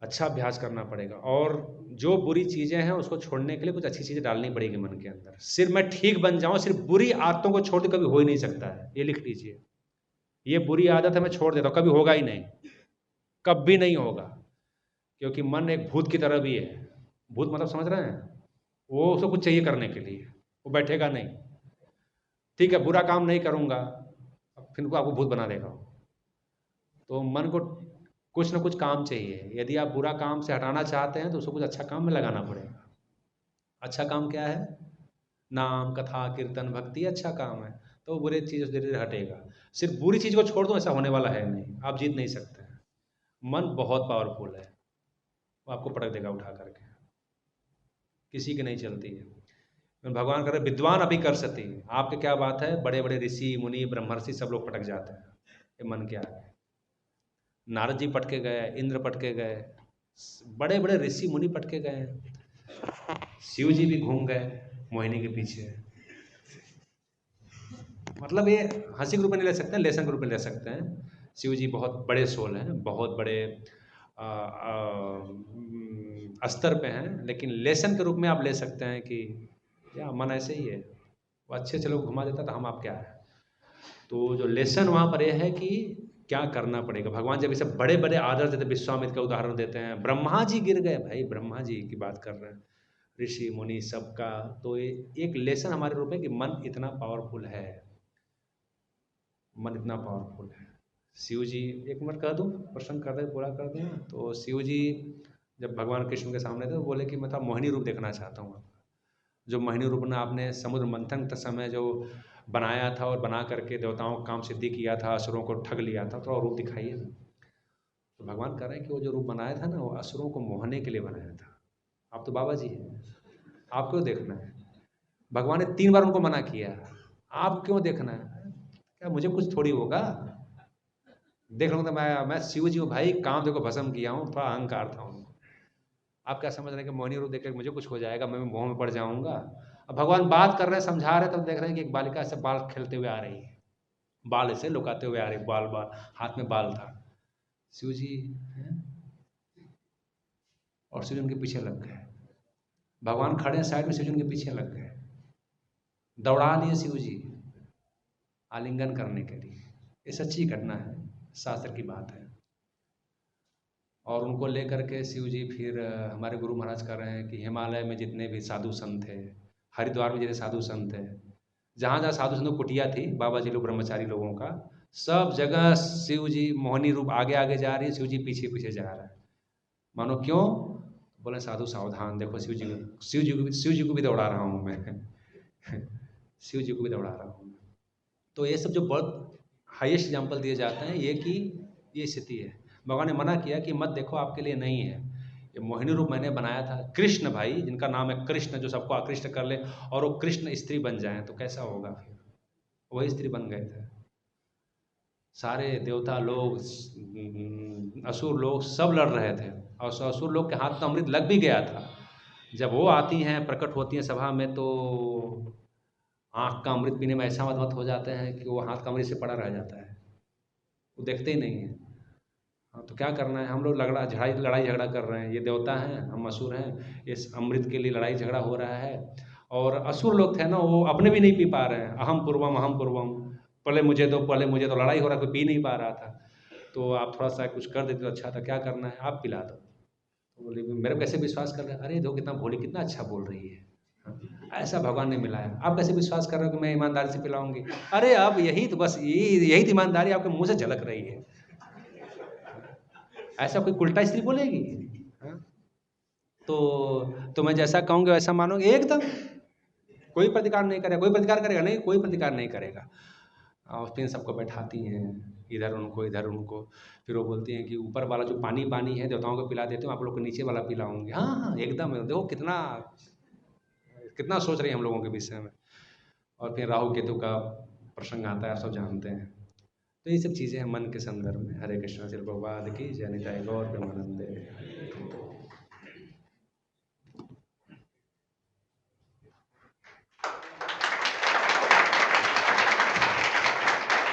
अच्छा अभ्यास करना पड़ेगा। और जो बुरी चीज़ें हैं उसको छोड़ने के लिए कुछ अच्छी चीज़ें डालनी पड़ेगी मन के अंदर। सिर्फ मैं ठीक बन जाऊं, सिर्फ बुरी आदतों को छोड़ दे, कभी हो ही नहीं सकता है। ये लिख लीजिए, ये बुरी आदत है मैं छोड़ देता हूँ, कभी होगा ही नहीं, कभी नहीं होगा। क्योंकि मन एक भूत की तरह भी है। भूत मतलब समझ रहे हैं? वो उसको कुछ चाहिए करने के लिए, वो बैठेगा नहीं। ठीक है, बुरा काम नहीं करूँगा, फिर आपको भूत बना देगा। तो मन को कुछ ना कुछ काम चाहिए। यदि आप बुरा काम से हटाना चाहते हैं तो उसको कुछ अच्छा काम में लगाना पड़ेगा। अच्छा काम क्या है? नाम, कथा, कीर्तन, भक्ति अच्छा काम है। तो बुरी चीज़ धीरे धीरे हटेगा। सिर्फ बुरी चीज़ को छोड़ दो, ऐसा होने वाला है नहीं, आप जीत नहीं सकते हैं। मन बहुत पावरफुल है, वो आपको पटक देगा उठा करके, किसी की नहीं चलती है। भगवान करे विद्वान अभी कर सकती है, आपके क्या बात है, बड़े बड़े ऋषि मुनि ब्रह्मर्षि सब लोग पटक जाते हैं ये मन के आगे। नारद जी पटके गए, इंद्र पटके गए, बड़े बड़े ऋषि मुनि पटके गए, शिव जी भी घूम गए मोहिनी के पीछे। मतलब ये हंसी के रूप में नहीं ले सकते हैं, लेसन के रूप में ले सकते हैं। शिव जी बहुत बड़े सोल हैं, बहुत बड़े स्तर पे हैं, लेकिन लेसन के रूप में आप ले सकते हैं कि या मन ऐसे ही है, वो अच्छे से लोग घुमा देता तो हम आप क्या है। तो जो लेसन वहाँ पर यह है कि क्या करना पड़ेगा। भगवान जब इसे बड़े बड़े आदर देते, विश्वामित्र का उदाहरण देते हैं, ब्रह्मा जी गिर गए, भाई ब्रह्मा जी की बात कर रहे हैं, ऋषि मुनि सबका। तो ये एक लेसन हमारे रूप में कि मन इतना पावरफुल है, मन इतना पावरफुल है। शिव जी, एक मिनट कह दूँ, प्रश्न कर दे, पूरा कर दूँ। तो शिव जी जब भगवान कृष्ण के सामने थे तो बोले कि मैं तो मोहिनी रूप देखना चाहता हूँ। जो मोहिनी रूप ने आपने समुद्र मंथन के समय जो बनाया था और बना करके देवताओं का काम सिद्धि किया था, असुरों को ठग लिया था, थोड़ा रूप दिखाइए ना। तो भगवान कह रहे हैं कि वो जो रूप बनाया था ना, वो असुरों को मोहने के लिए बनाया था। आप तो बाबा जी हैं, आपको देखना है। भगवान ने 3 बार उनको मना किया, आप क्यों देखना है, क्या मुझे कुछ थोड़ी होगा, देख लूँगा। तो मैं शिव जी हूँ भाई, काम देखो भस्म किया हूँ, थोड़ा अहंकार था उनको। आप क्या समझ रहे हैं कि मोहिनी रूप देख कर मुझे कुछ हो जाएगा, मैं मोह में पड़ जाऊंगा। अब भगवान बात कर रहे हैं, समझा रहे हैं, तब देख रहे हैं कि एक बालिका ऐसे बाल खेलते हुए आ रही है, बाल ऐसे लुकाते हुए आ रही है, बाल बाल हाथ में बाल था। शिव जी हैं? और शिव जी उनके पीछे लग गए। भगवान खड़े हैं साइड में, शिव जी उनके पीछे लग गए, दौड़ा लिए शिव जी आलिंगन करने के लिए। ये सच्ची घटना है, शास्त्र की बात है। और उनको लेकर के शिव जी फिर हमारे गुरु महाराज कर रहे हैं कि हिमालय में जितने भी साधु संत थे, हरिद्वार में जितने साधु संत थे, जहाँ जहाँ साधु संतों कुटिया थी बाबा जी लोग ब्रह्मचारी लोगों का, सब जगह शिव जी मोहिनी रूप आगे आगे जा रही है, शिव जी पीछे पीछे जा रहा है। मानो क्यों, बोले साधु सावधान, देखो शिव जी को भी दौड़ा रहा हूँ मैं शिव जी को भी दौड़ा रहा हूँ। तो ये सब जो बहुत हाईएस्ट एग्जाम्पल दिए जाते हैं, ये कि ये स्थिति है। भगवान ने मना किया कि मत देखो, आपके लिए नहीं है ये मोहिनी रूप, मैंने बनाया था। कृष्ण भाई, जिनका नाम है कृष्ण, जो सबको आकृष्ट कर ले, और वो कृष्ण स्त्री बन जाए तो कैसा होगा। फिर वही स्त्री बन गए थे। सारे देवता लोग, असुर लोग सब लड़ रहे थे, और असुर लोग के हाथ में अमृत लग भी गया था। जब वो आती हैं, प्रकट होती हैं सभा में, तो आँख का अमृत पीने में ऐसा मत हो जाते हैं कि वो हाथ का अमृत से पड़ा रह जाता है, वो देखते ही नहीं है। हाँ, तो क्या करना है, हम लोग लड़ाई झगड़ा कर रहे हैं, ये देवता हैं, हम असुर हैं, इस अमृत के लिए लड़ाई झगड़ा हो रहा है। और असुर लोग थे ना, वो अपने भी नहीं पी पा रहे हैं, अहम पूर्वम, पहले मुझे दो, लड़ाई हो रहा, कोई पी नहीं पा रहा था। तो आप थोड़ा सा कुछ कर देते तो अच्छा था, क्या करना है, आप पिला दो। तो बोले मेरे को कैसे विश्वास कर रहे हैं, अरे दो, कितना भोली, कितना अच्छा बोल रही है। हाँ, ऐसा भगवान ने मिलाया, आप कैसे विश्वास कर रहे हो कि मैं ईमानदारी से पिलाऊंगी। अरे अब यही तो, बस यही तो ईमानदारी आपके मुंह से झलक रही है। ऐसा कोई उल्टा स्त्री बोलेगी। हाँ? तो मैं जैसा कहूँगी वैसा मानोगे एकदम, कोई प्रतिकार नहीं करेगा, कोई प्रतिकार करेगा नहीं, कोई प्रतिकार नहीं करेगा। और फिर सबको बैठाती हैं, इधर उनको इधर उनको, फिर वो बोलती हैं कि ऊपर वाला जो पानी पानी है देवताओं को पिला देती हूँ, आप लोग को नीचे वाला पिलाऊंगी। हाँ हाँ एकदम, देखो कितना कितना सोच रही है हम लोगों के विषय में। और फिर राहु केतु का प्रसंग आता है, आप सब जानते हैं। तो ये सब चीज़ें हैं मन के संदर्भ में। हरे कृष्ण, श्री प्रभुपाद की जय, निताई गौर प्रेमानंदे।